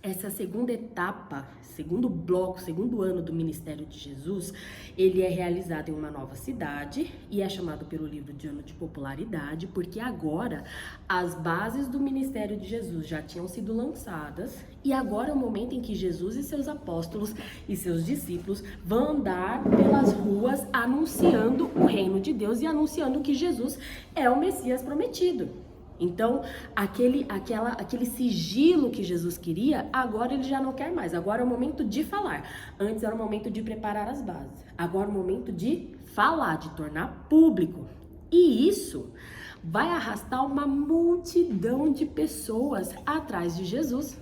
Essa segunda etapa, segundo bloco, segundo ano do ministério de Jesus, ele é realizado em uma nova cidade e é chamado pelo livro de ano de popularidade, porque agora as bases do ministério de Jesus já tinham sido lançadas e agora é o momento em que Jesus e seus apóstolos e seus discípulos vão andar pelas ruas anunciando o reino de Deus e anunciando que Jesus é o Messias prometido. Então, aquele sigilo que Jesus queria, agora ele já não quer mais. Agora é o momento de falar. Antes era o momento de preparar as bases. Agora é o momento de falar, de tornar público. E isso vai arrastar uma multidão de pessoas atrás de Jesus.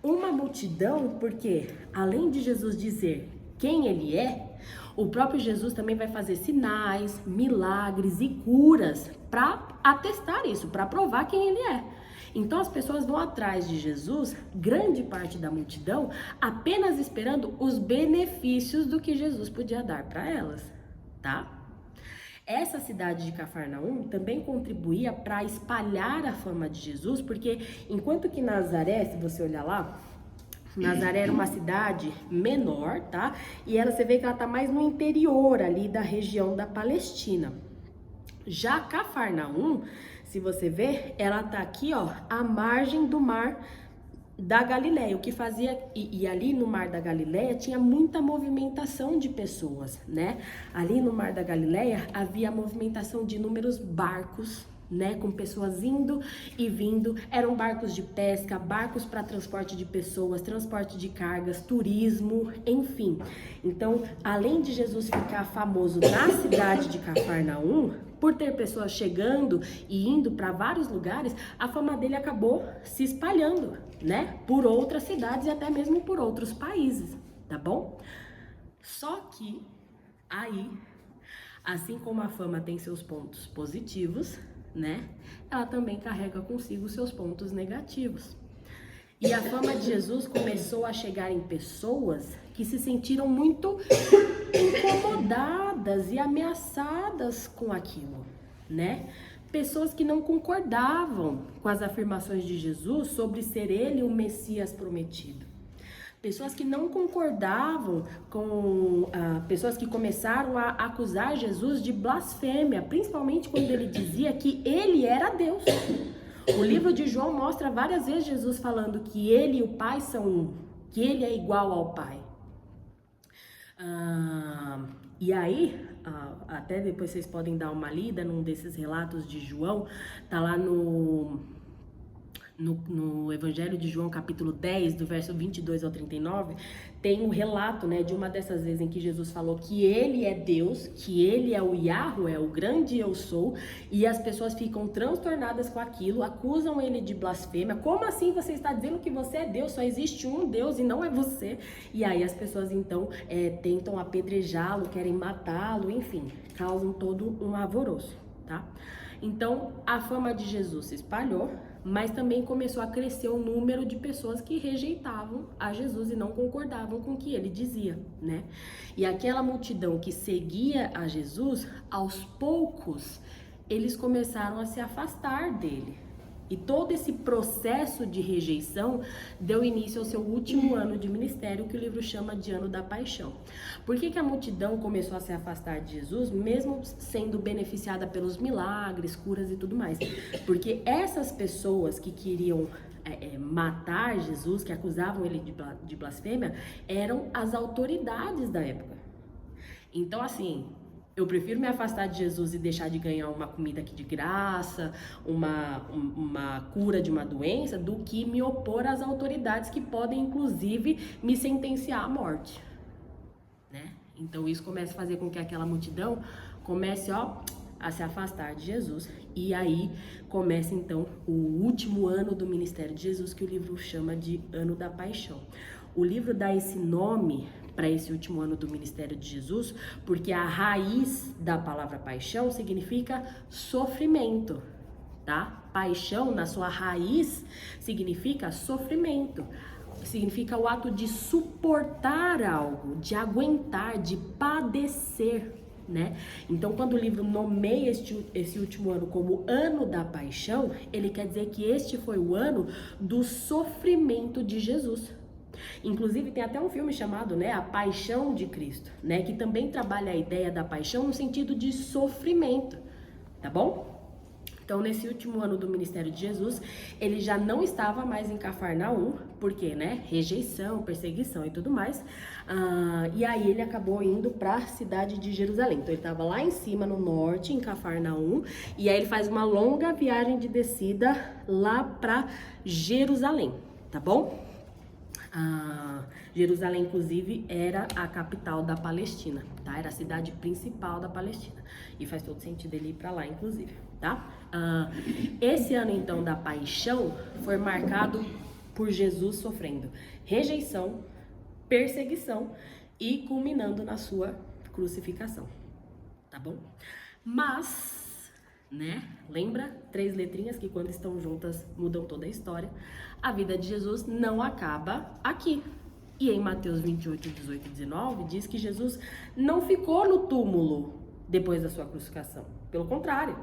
Uma multidão porque, além de Jesus dizer quem ele é, o próprio Jesus também vai fazer sinais, milagres e curas para atestar isso, para provar quem ele é. Então as pessoas vão atrás de Jesus, grande parte da multidão, apenas esperando os benefícios do que Jesus podia dar para elas, tá? Essa cidade de Cafarnaum também contribuía para espalhar a fama de Jesus, porque enquanto que Nazaré, se você olhar lá, Nazaré era uma cidade menor, tá? E ela, você vê que ela tá mais no interior ali da região da Palestina. Já Cafarnaum, se você ver, ela tá aqui, ó, à margem do mar da Galileia, o que fazia, e ali no Mar da Galileia tinha muita movimentação de pessoas, né? Ali no Mar da Galileia havia movimentação de inúmeros barcos, né, com pessoas indo e vindo. Eram barcos de pesca, barcos para transporte de pessoas, transporte de cargas, turismo, enfim. Então, além de Jesus ficar famoso na cidade de Cafarnaum, por ter pessoas chegando e indo para vários lugares, a fama dele acabou se espalhando, né, por outras cidades e até mesmo por outros países, tá bom? Só que aí, assim como a fama tem seus pontos positivos, né, ela também carrega consigo seus pontos negativos. E a fama de Jesus começou a chegar em pessoas que se sentiram muito incomodadas e ameaçadas com aquilo, né? Pessoas que não concordavam com as afirmações de Jesus sobre ser ele o Messias prometido. Pessoas que não concordavam com pessoas que começaram a acusar Jesus de blasfêmia, principalmente quando ele dizia que ele era Deus. O livro de João mostra várias vezes Jesus falando que ele e o Pai são um, que ele é igual ao Pai. E aí, até depois vocês podem dar uma lida num desses relatos de João, tá lá no Evangelho de João, capítulo 10, do verso 22 ao 39, tem um relato, né, de uma dessas vezes em que Jesus falou que ele é Deus, que ele é o Yahweh, o grande eu sou, e as pessoas ficam transtornadas com aquilo, acusam ele de blasfêmia. Como assim você está dizendo que você é Deus? Só existe um Deus e não é você. E aí as pessoas então tentam apedrejá-lo, querem matá-lo, enfim, causam todo um alvoroço, tá? Então a fama de Jesus se espalhou, mas também começou a crescer o número de pessoas que rejeitavam a Jesus e não concordavam com o que ele dizia, né? E aquela multidão que seguia a Jesus, aos poucos, eles começaram a se afastar dele. E todo esse processo de rejeição deu início ao seu último ano de ministério, que o livro chama de Ano da Paixão. Por que a multidão começou a se afastar de Jesus, mesmo sendo beneficiada pelos milagres, curas e tudo mais? Porque essas pessoas que queriam matar Jesus, que acusavam ele de blasfêmia, eram as autoridades da época. Então, assim, eu prefiro me afastar de Jesus e deixar de ganhar uma comida aqui de graça, uma cura de uma doença, do que me opor às autoridades que podem, inclusive, me sentenciar à morte, né? Então isso começa a fazer com que aquela multidão comece, a se afastar de Jesus. E aí começa então o último ano do ministério de Jesus, que o livro chama de Ano da Paixão. O livro dá esse nome para esse último ano do ministério de Jesus, porque a raiz da palavra paixão significa sofrimento, tá? Paixão, na sua raiz, significa sofrimento. Significa o ato de suportar algo, de aguentar, de padecer, né? Então, quando o livro nomeia esse último ano como Ano da Paixão, ele quer dizer que este foi o ano do sofrimento de Jesus. Inclusive tem até um filme chamado, né, A Paixão de Cristo, né, que também trabalha a ideia da paixão no sentido de sofrimento, tá bom? Então, nesse último ano do ministério de Jesus, ele já não estava mais em Cafarnaum, porque, né, rejeição, perseguição e tudo mais, e aí ele acabou indo para a cidade de Jerusalém. Então, ele estava lá em cima, no norte, em Cafarnaum, e aí ele faz uma longa viagem de descida lá para Jerusalém, tá bom? Jerusalém, inclusive, era a capital da Palestina, tá? Era a cidade principal da Palestina. E faz todo sentido ele ir pra lá, inclusive, tá? Esse ano, então, da paixão foi marcado por Jesus sofrendo rejeição, perseguição e culminando na sua crucificação, tá bom? Mas, né, lembra? 3 letrinhas que quando estão juntas mudam toda a história. A vida de Jesus não acaba aqui. E em Mateus 28, 18 e 19 diz que Jesus não ficou no túmulo depois da sua crucificação. Pelo contrário,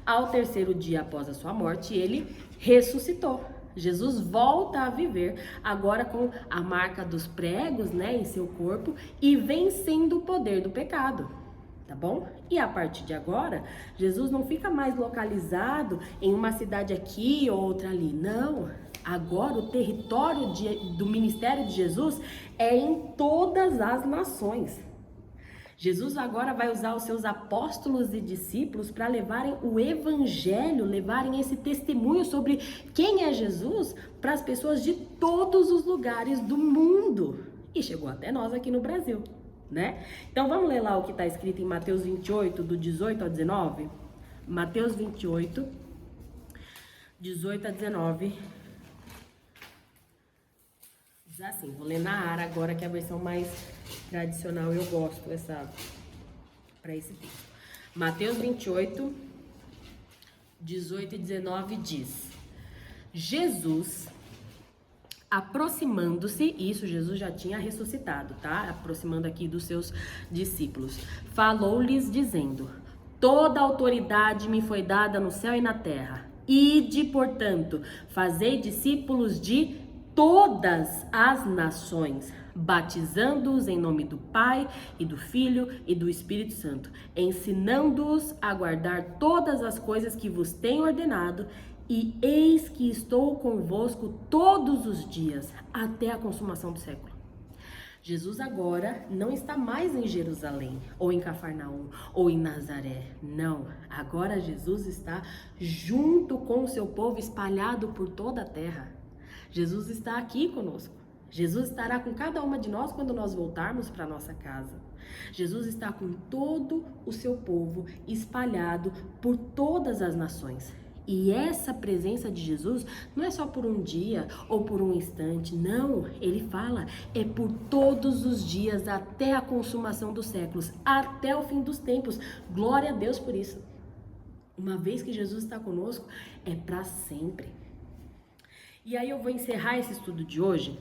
ao terceiro dia após a sua morte, ele ressuscitou. Jesus volta a viver, agora com a marca dos pregos, né, em seu corpo, e vencendo o poder do pecado, tá bom? E a partir de agora, Jesus não fica mais localizado em uma cidade aqui ou outra ali, não. Agora o território do ministério de Jesus é em todas as nações. Jesus agora vai usar os seus apóstolos e discípulos para levarem o evangelho, levarem esse testemunho sobre quem é Jesus para as pessoas de todos os lugares do mundo. E chegou até nós aqui no Brasil, né? Então vamos ler lá o que está escrito em Mateus 28, do 18 ao 19? Mateus 28, 18 a 19. Diz assim, vou ler na Ara agora, que é a versão mais tradicional, eu gosto para esse texto. Mateus 28, 18 e 19 diz: Jesus, aproximando-se, isso Jesus já tinha ressuscitado, tá? Aproximando aqui dos seus discípulos, falou-lhes dizendo: toda autoridade me foi dada no céu e na terra. Ide, portanto, fazei discípulos de todas as nações, batizando-os em nome do Pai e do Filho e do Espírito Santo, ensinando-os a guardar todas as coisas que vos tenho ordenado, e eis que estou convosco todos os dias, até a consumação do século. Jesus agora não está mais em Jerusalém, ou em Cafarnaum, ou em Nazaré. Não, agora Jesus está junto com o seu povo espalhado por toda a terra. Jesus está aqui conosco. Jesus estará com cada uma de nós quando nós voltarmos para nossa casa. Jesus está com todo o seu povo espalhado por todas as nações. E essa presença de Jesus não é só por um dia ou por um instante, não. Ele fala, é por todos os dias, até a consumação dos séculos, até o fim dos tempos. Glória a Deus por isso. Uma vez que Jesus está conosco, é para sempre. E aí eu vou encerrar esse estudo de hoje.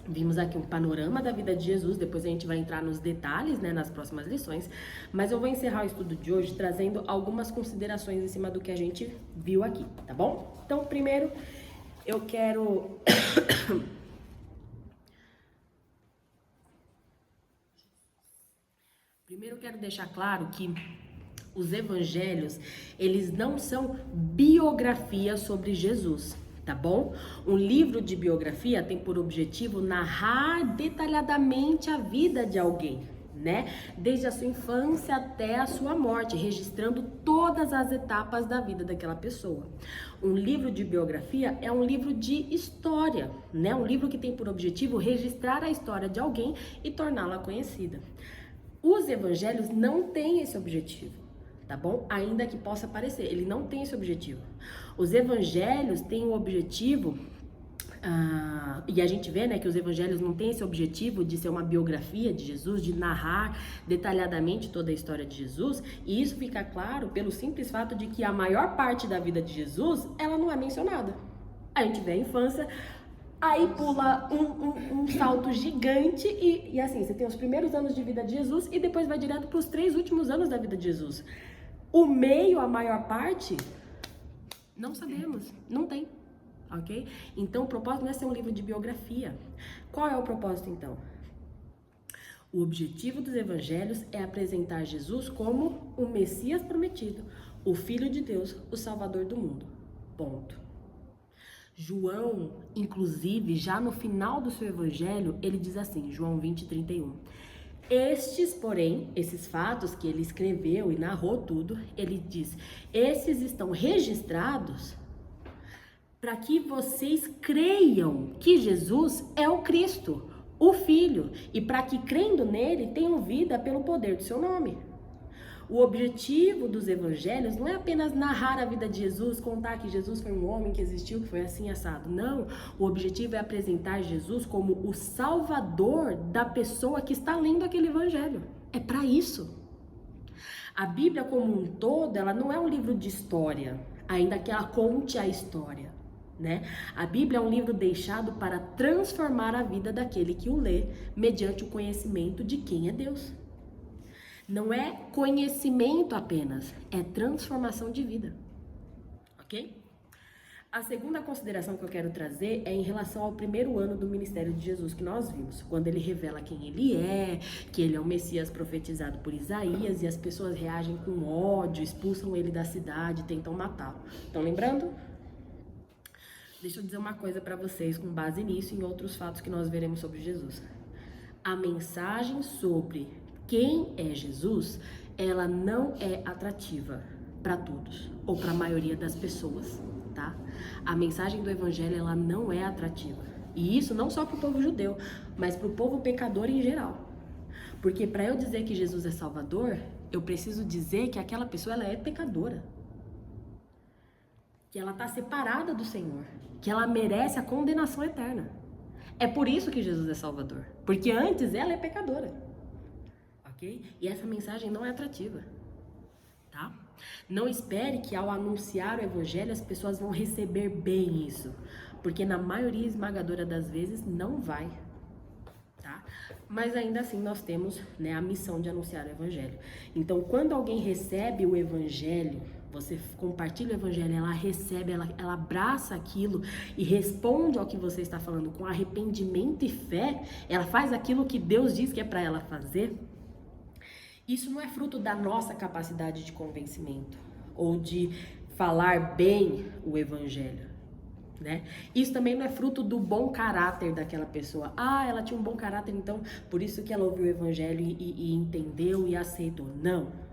Vimos aqui um panorama da vida de Jesus, depois a gente vai entrar nos detalhes, né, nas próximas lições, mas eu vou encerrar o estudo de hoje trazendo algumas considerações em cima do que a gente viu aqui, tá bom? Então, primeiro, eu quero deixar claro que os evangelhos, eles não são biografias sobre Jesus. Tá bom? Um livro de biografia tem por objetivo narrar detalhadamente a vida de alguém, né? Desde a sua infância até a sua morte, registrando todas as etapas da vida daquela pessoa. Um livro de biografia é um livro de história, né? Um livro que tem por objetivo registrar a história de alguém e torná-la conhecida. Os evangelhos não têm esse objetivo. Tá bom? Ainda que possa parecer, ele não tem esse objetivo. Os evangelhos têm o objetivo, e a gente vê, né, que os evangelhos não têm esse objetivo de ser uma biografia de Jesus, de narrar detalhadamente toda a história de Jesus, e isso fica claro pelo simples fato de que a maior parte da vida de Jesus, ela não é mencionada. A gente vê a infância, aí pula um salto gigante e assim, você tem os primeiros anos de vida de Jesus e depois vai direto para os 3 últimos anos da vida de Jesus. O meio, a maior parte, não sabemos, não tem, ok? Então o propósito não é ser um livro de biografia. Qual é o propósito então? O objetivo dos evangelhos é apresentar Jesus como o Messias prometido, o Filho de Deus, o Salvador do mundo. Ponto. João, inclusive, já no final do seu evangelho, ele diz assim, João 20, 31. Estes, porém, esses fatos que ele escreveu e narrou tudo, ele diz, esses estão registrados para que vocês creiam que Jesus é o Cristo, o Filho, e para que crendo nele tenham vida pelo poder do seu nome. O objetivo dos evangelhos não é apenas narrar a vida de Jesus, contar que Jesus foi um homem que existiu, que foi assim assado. Não, o objetivo é apresentar Jesus como o salvador da pessoa que está lendo aquele evangelho. É para isso. A Bíblia como um todo, ela não é um livro de história, ainda que ela conte a história, né? A Bíblia é um livro deixado para transformar a vida daquele que o lê, mediante o conhecimento de quem é Deus. Não é conhecimento apenas, é transformação de vida, ok? A segunda consideração que eu quero trazer é em relação ao primeiro ano do ministério de Jesus que nós vimos, quando ele revela quem ele é, que ele é o Messias profetizado por Isaías, e as pessoas reagem com ódio, expulsam ele da cidade, tentam matá-lo. Estão lembrando? Deixa eu dizer uma coisa para vocês com base nisso e em outros fatos que nós veremos sobre Jesus. A mensagem sobre quem é Jesus, ela não é atrativa para todos ou para a maioria das pessoas, tá? A mensagem do evangelho, ela não é atrativa. E isso não só para o povo judeu, mas para o povo pecador em geral. Porque para eu dizer que Jesus é Salvador, eu preciso dizer que aquela pessoa, ela é pecadora. Que ela está separada do Senhor, que ela merece a condenação eterna. É por isso que Jesus é Salvador, porque antes ela é pecadora, ok? E essa mensagem não é atrativa, tá? Não espere que ao anunciar o Evangelho as pessoas vão receber bem isso, porque na maioria esmagadora das vezes não vai, tá? Mas ainda assim nós temos, né, a missão de anunciar o Evangelho. Então, quando alguém recebe o Evangelho, você compartilha o evangelho, ela recebe, ela abraça aquilo e responde ao que você está falando com arrependimento e fé, ela faz aquilo que Deus diz que é para ela fazer. Isso não é fruto da nossa capacidade de convencimento ou de falar bem o evangelho, né? Isso também não é fruto do bom caráter daquela pessoa. Ah, ela tinha um bom caráter, então por isso que ela ouviu o evangelho e entendeu e aceitou. Não.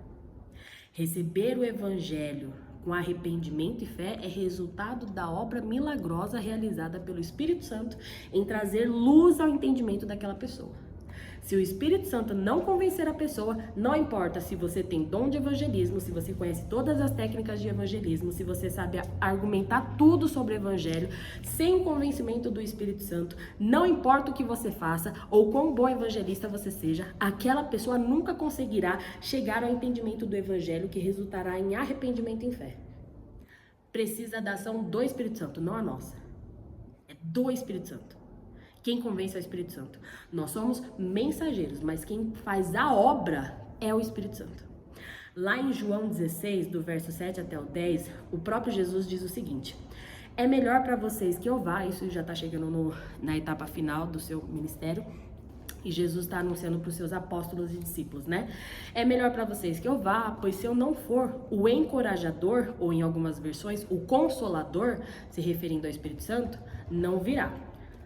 Receber o evangelho com arrependimento e fé é resultado da obra milagrosa realizada pelo Espírito Santo em trazer luz ao entendimento daquela pessoa. Se o Espírito Santo não convencer a pessoa, não importa se você tem dom de evangelismo, se você conhece todas as técnicas de evangelismo, se você sabe argumentar tudo sobre o evangelho, sem o convencimento do Espírito Santo, não importa o que você faça ou quão bom evangelista você seja, aquela pessoa nunca conseguirá chegar ao entendimento do evangelho que resultará em arrependimento e fé. Precisa da ação do Espírito Santo, não a nossa. É do Espírito Santo. Quem convence é o Espírito Santo. Nós somos mensageiros, mas quem faz a obra é o Espírito Santo. Lá em João 16, do verso 7 até o 10, o próprio Jesus diz o seguinte: é melhor para vocês que eu vá, isso já está chegando na etapa final do seu ministério, e Jesus está anunciando para os seus apóstolos e discípulos, né? É melhor para vocês que eu vá, pois se eu não for, o encorajador, ou em algumas versões, o consolador, se referindo ao Espírito Santo, não virá.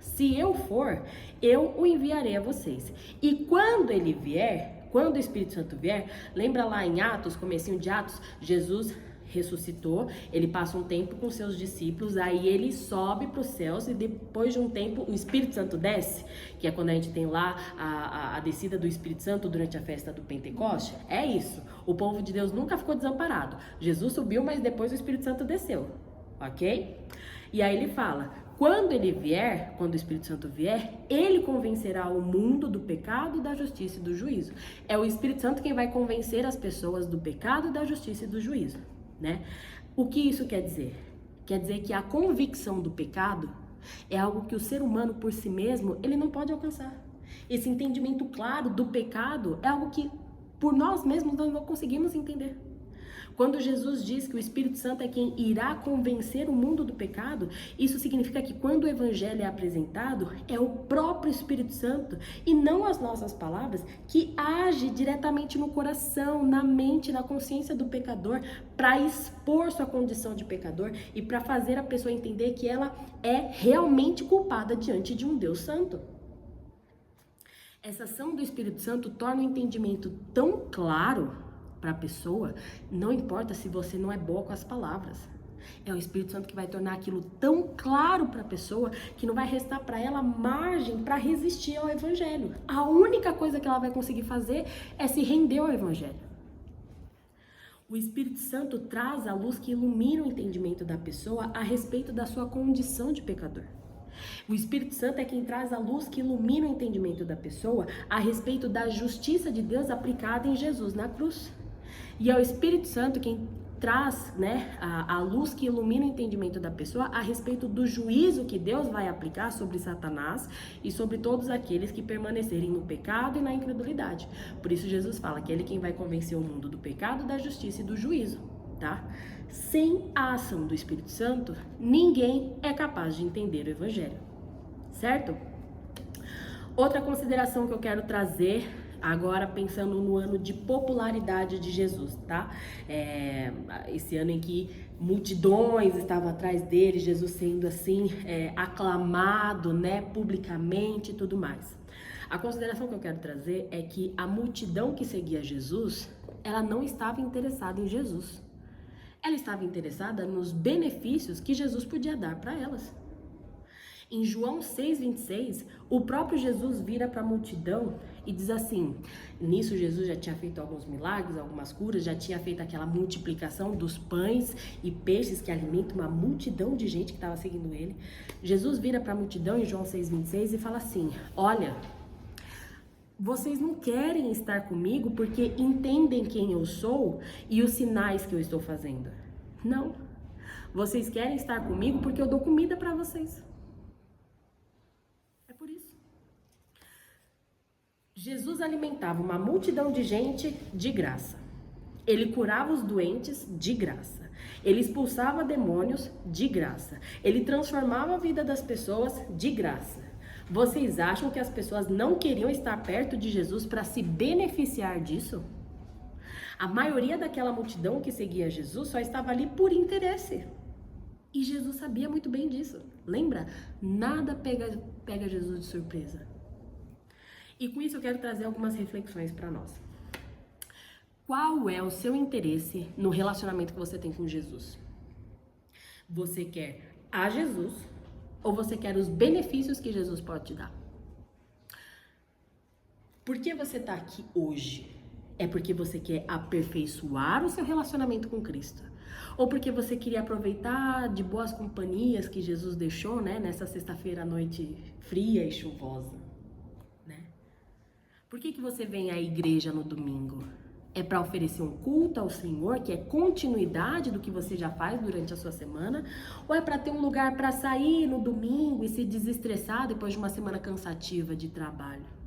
Se eu for, eu o enviarei a vocês. E quando ele vier, quando o Espírito Santo vier, lembra lá em Atos, comecinho de Atos, Jesus ressuscitou, ele passa um tempo com seus discípulos, aí ele sobe para os céus e depois de um tempo o Espírito Santo desce, que é quando a gente tem lá a descida do Espírito Santo durante a festa do Pentecoste. É isso, o povo de Deus nunca ficou desamparado. Jesus subiu, mas depois o Espírito Santo desceu, ok? E aí ele fala: quando ele vier, quando o Espírito Santo vier, ele convencerá o mundo do pecado, da justiça e do juízo. É o Espírito Santo quem vai convencer as pessoas do pecado, da justiça e do juízo, né? O que isso quer dizer? Quer dizer que a convicção do pecado é algo que o ser humano por si mesmo, ele não pode alcançar. Esse entendimento claro do pecado é algo que por nós mesmos nós não conseguimos entender. Quando Jesus diz que o Espírito Santo é quem irá convencer o mundo do pecado, isso significa que quando o evangelho é apresentado, é o próprio Espírito Santo e não as nossas palavras que age diretamente no coração, na mente, na consciência do pecador para expor sua condição de pecador e para fazer a pessoa entender que ela é realmente culpada diante de um Deus santo. Essa ação do Espírito Santo torna o entendimento tão claro para a pessoa, não importa se você não é boa com as palavras. É o Espírito Santo que vai tornar aquilo tão claro para a pessoa que não vai restar para ela margem para resistir ao evangelho. A única coisa que ela vai conseguir fazer é se render ao evangelho. O Espírito Santo traz a luz que ilumina o entendimento da pessoa a respeito da sua condição de pecador. O Espírito Santo é quem traz a luz que ilumina o entendimento da pessoa a respeito da justiça de Deus aplicada em Jesus na cruz. E é o Espírito Santo quem traz, né, a luz que ilumina o entendimento da pessoa a respeito do juízo que Deus vai aplicar sobre Satanás e sobre todos aqueles que permanecerem no pecado e na incredulidade. Por isso Jesus fala que ele é quem vai convencer o mundo do pecado, da justiça e do juízo, tá? Sem a ação do Espírito Santo, ninguém é capaz de entender o Evangelho, certo? Outra consideração que eu quero trazer, agora pensando no ano de popularidade de Jesus, tá? Esse ano em que multidões estavam atrás dele, Jesus sendo assim, aclamado, né, publicamente e tudo mais. A consideração que eu quero trazer é que a multidão que seguia Jesus, ela não estava interessada em Jesus. Ela estava interessada nos benefícios que Jesus podia dar para elas. Em João 6,26, o próprio Jesus vira para a multidão e diz assim, nisso Jesus já tinha feito alguns milagres, algumas curas, já tinha feito aquela multiplicação dos pães e peixes que alimentam uma multidão de gente que estava seguindo ele. Jesus vira para a multidão em João 6,26 e fala assim, olha, vocês não querem estar comigo porque entendem quem eu sou e os sinais que eu estou fazendo. Não, vocês querem estar comigo porque eu dou comida para vocês. Por isso. Jesus alimentava uma multidão de gente de graça. Ele curava os doentes de graça. Ele expulsava demônios de graça. Ele transformava a vida das pessoas de graça. Vocês acham que as pessoas não queriam estar perto de Jesus para se beneficiar disso? A maioria daquela multidão que seguia Jesus só estava ali por interesse. E Jesus sabia muito bem disso. Lembra? Nada pega Jesus de surpresa. E com isso eu quero trazer algumas reflexões para nós. Qual é o seu interesse no relacionamento que você tem com Jesus? Você quer a Jesus ou você quer os benefícios que Jesus pode te dar? Por que você está aqui hoje? É porque você quer aperfeiçoar o seu relacionamento com Cristo? Ou porque você queria aproveitar de boas companhias que Jesus deixou, né, nessa sexta-feira à noite fria e chuvosa, né? Por que você vem à igreja no domingo? É para oferecer um culto ao Senhor, que é continuidade do que você já faz durante a sua semana? Ou é para ter um lugar para sair no domingo e se desestressar depois de uma semana cansativa de trabalho?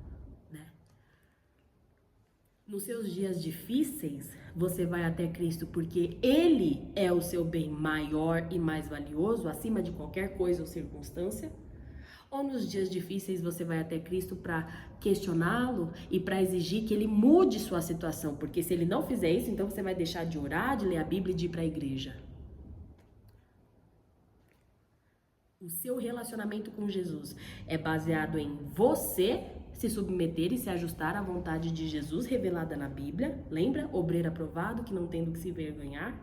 Nos seus dias difíceis, você vai até Cristo porque Ele é o seu bem maior e mais valioso, acima de qualquer coisa ou circunstância? Ou nos dias difíceis você vai até Cristo para questioná-lo e para exigir que Ele mude sua situação? Porque se Ele não fizer isso, então você vai deixar de orar, de ler a Bíblia e de ir para a igreja. O seu relacionamento com Jesus é baseado em você se submeter e se ajustar à vontade de Jesus revelada na Bíblia, lembra? Obreiro aprovado, que não tem do que se envergonhar.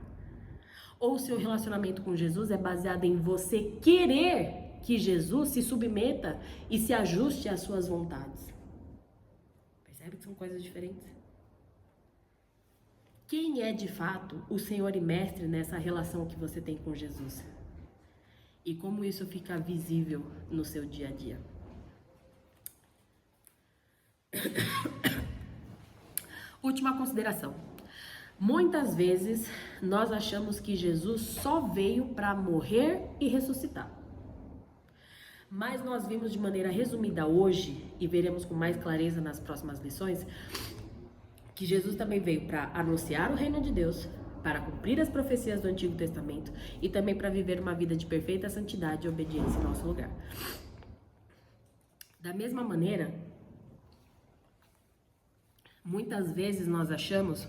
Ou o seu relacionamento com Jesus é baseado em você querer que Jesus se submeta e se ajuste às suas vontades. Percebe que são coisas diferentes? Quem é de fato o Senhor e Mestre nessa relação que você tem com Jesus? E como isso fica visível no seu dia a dia? Última consideração. Muitas vezes nós achamos que Jesus só veio para morrer e ressuscitar. Mas nós vimos de maneira resumida hoje, e veremos com mais clareza nas próximas lições, que Jesus também veio para anunciar o reino de Deus, para cumprir as profecias do Antigo Testamento e também para viver uma vida de perfeita santidade e obediência em nosso lugar. Da mesma maneira, muitas vezes nós achamos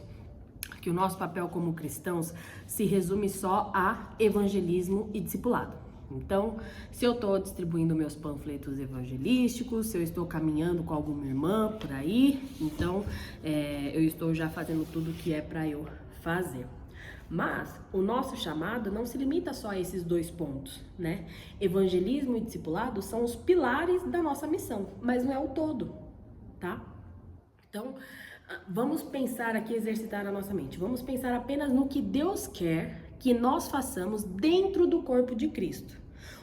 que o nosso papel como cristãos se resume só a evangelismo e discipulado. Então, se eu estou distribuindo meus panfletos evangelísticos, se eu estou caminhando com alguma irmã por aí, então eu estou já fazendo tudo o que é para eu fazer. Mas o nosso chamado não se limita só a esses dois pontos, né? Evangelismo e discipulado são os pilares da nossa missão, mas não é o todo, tá? Então, vamos pensar aqui, exercitar a nossa mente. Vamos pensar apenas no que Deus quer que nós façamos dentro do corpo de Cristo,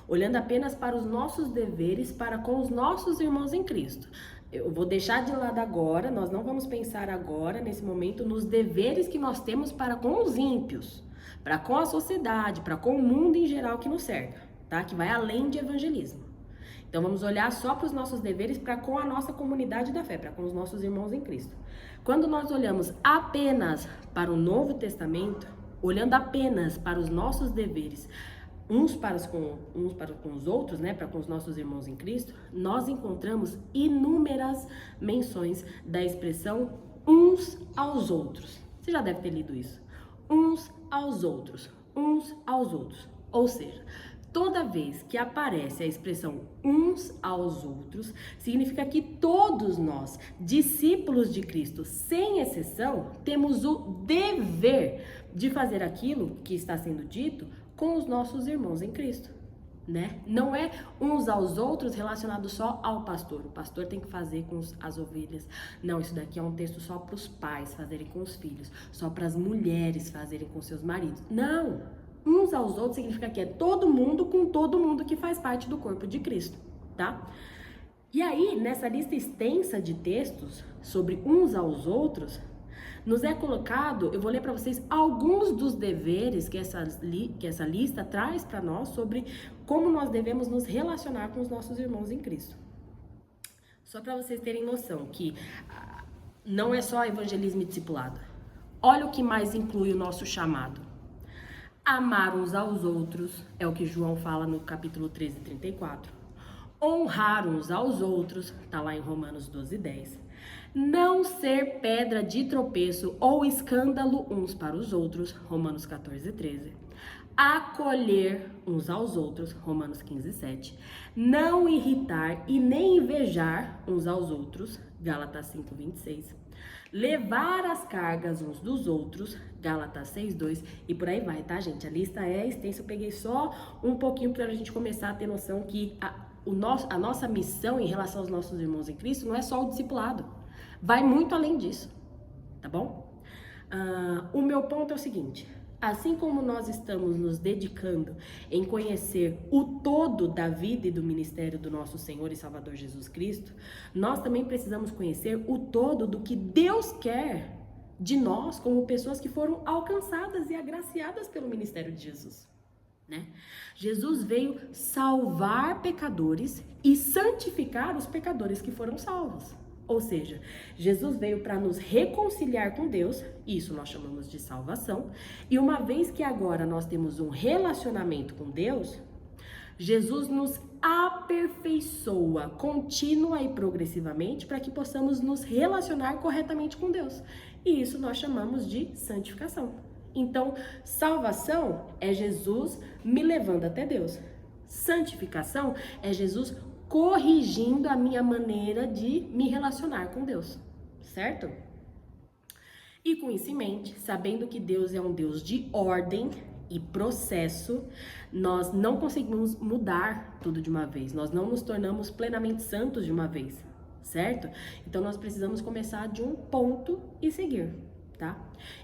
olhando apenas para os nossos deveres para com os nossos irmãos em Cristo. Eu vou deixar de lado agora, nós não vamos pensar agora, nesse momento, nos deveres que nós temos para com os ímpios, para com a sociedade, para com o mundo em geral que nos cerca, tá? Que vai além de evangelismo. Então vamos olhar só para os nossos deveres para com a nossa comunidade da fé, para com os nossos irmãos em Cristo. Quando nós olhamos apenas para o Novo Testamento, olhando apenas para os nossos deveres, uns para com os outros, né, para com os nossos irmãos em Cristo, nós encontramos inúmeras menções da expressão uns aos outros. Você já deve ter lido isso. Uns aos outros, uns aos outros. Ou seja, toda vez que aparece a expressão uns aos outros, significa que todos nós, discípulos de Cristo, sem exceção, temos o dever de fazer aquilo que está sendo dito com os nossos irmãos em Cristo, né? Não é uns aos outros relacionado só ao pastor. O pastor tem que fazer com as ovelhas. Não, isso daqui é um texto só para os pais fazerem com os filhos, só para as mulheres fazerem com seus maridos. Não! Uns aos outros significa que é todo mundo com todo mundo que faz parte do corpo de Cristo, tá? E aí, nessa lista extensa de textos sobre uns aos outros, nos é colocado, eu vou ler para vocês alguns dos deveres que essa lista traz para nós sobre como nós devemos nos relacionar com os nossos irmãos em Cristo. Só para vocês terem noção que não é só evangelismo e discipulado. Olha o que mais inclui o nosso chamado. Amar uns aos outros, é o que João fala no capítulo 13, 34. Honrar uns aos outros, tá lá em Romanos 12, 10. Não ser pedra de tropeço ou escândalo uns para os outros, Romanos 14, 13. Acolher uns aos outros, Romanos 15, 7. Não irritar e nem invejar uns aos outros, Gálatas 5, 26. Levar as cargas uns dos outros, Gálatas 6:2, e por aí vai, tá, gente? A lista é extensa, eu peguei só um pouquinho para a gente começar a ter noção que a nossa missão em relação aos nossos irmãos em Cristo não é só o discipulado, vai muito além disso, tá bom? O meu ponto é o seguinte: assim como nós estamos nos dedicando em conhecer o todo da vida e do ministério do nosso Senhor e Salvador Jesus Cristo, nós também precisamos conhecer o todo do que Deus quer de nós como pessoas que foram alcançadas e agraciadas pelo ministério de Jesus, né? Jesus veio salvar pecadores e santificar os pecadores que foram salvos. Ou seja, Jesus veio para nos reconciliar com Deus, isso nós chamamos de salvação, e uma vez que agora nós temos um relacionamento com Deus, Jesus nos aperfeiçoa contínua e progressivamente para que possamos nos relacionar corretamente com Deus. E isso nós chamamos de santificação. Então, salvação é Jesus me levando até Deus. Santificação é Jesus corrigindo a minha maneira de me relacionar com Deus, certo? E com isso em mente, sabendo que Deus é um Deus de ordem e processo, nós não conseguimos mudar tudo de uma vez, nós não nos tornamos plenamente santos de uma vez, certo? Então nós precisamos começar de um ponto e seguir, tá?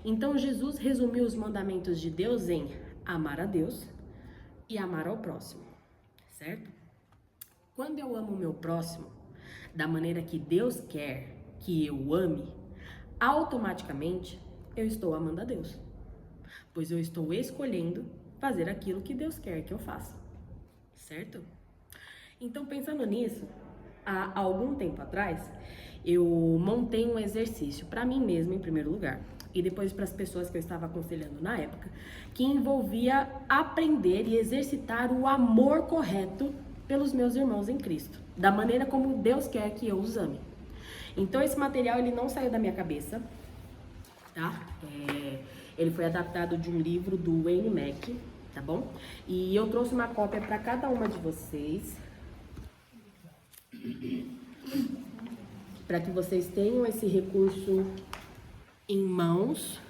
Então Jesus resumiu os mandamentos de Deus em amar a Deus e amar ao próximo, certo? Quando eu amo o meu próximo da maneira que Deus quer que eu ame, automaticamente eu estou amando a Deus, pois eu estou escolhendo fazer aquilo que Deus quer que eu faça, certo? Então, pensando nisso, há algum tempo atrás, eu montei um exercício para mim mesma, em primeiro lugar, e depois para as pessoas que eu estava aconselhando na época, que envolvia aprender e exercitar o amor correto pelos meus irmãos em Cristo, da maneira como Deus quer que eu os ame. Então esse material ele não saiu da minha cabeça, tá? Ele foi adaptado de um livro do Wayne Mack, tá bom? E eu trouxe uma cópia para cada uma de vocês, para que vocês tenham esse recurso em mãos,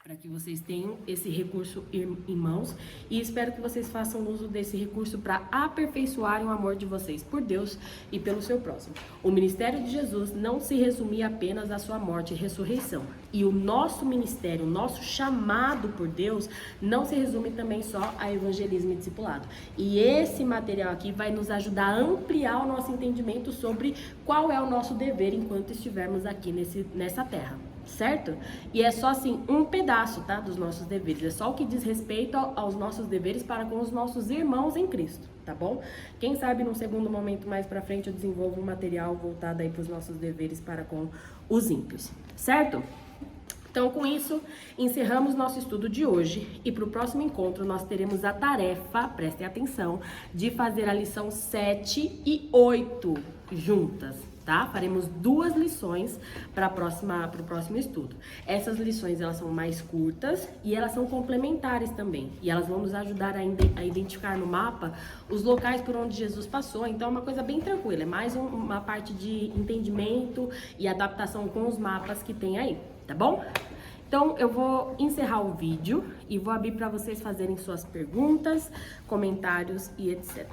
para que vocês tenham esse recurso em mãos, e espero que vocês façam uso desse recurso para aperfeiçoarem o amor de vocês por Deus e pelo seu próximo. O ministério de Jesus não se resumia apenas à sua morte e ressurreição, e o nosso ministério, o nosso chamado por Deus, não se resume também só a evangelismo e discipulado. E esse material aqui vai nos ajudar a ampliar o nosso entendimento sobre qual é o nosso dever enquanto estivermos aqui nessa terra. Certo? E é só assim um pedaço, tá, dos nossos deveres, é só o que diz respeito aos nossos deveres para com os nossos irmãos em Cristo, tá bom? Quem sabe num segundo momento mais pra frente eu desenvolvo um material voltado aí para os nossos deveres para com os ímpios, certo? Então, com isso, encerramos nosso estudo de hoje e para o próximo encontro nós teremos a tarefa, prestem atenção, de fazer a lição 7 e 8 juntas, tá? Faremos 2 lições para o próximo estudo. Essas lições, elas são mais curtas e elas são complementares também. E elas vão nos ajudar a identificar no mapa os locais por onde Jesus passou. Então, é uma coisa bem tranquila, é mais uma parte de entendimento e adaptação com os mapas que tem aí. Tá bom? Então, eu vou encerrar o vídeo e vou abrir para vocês fazerem suas perguntas, comentários e etc.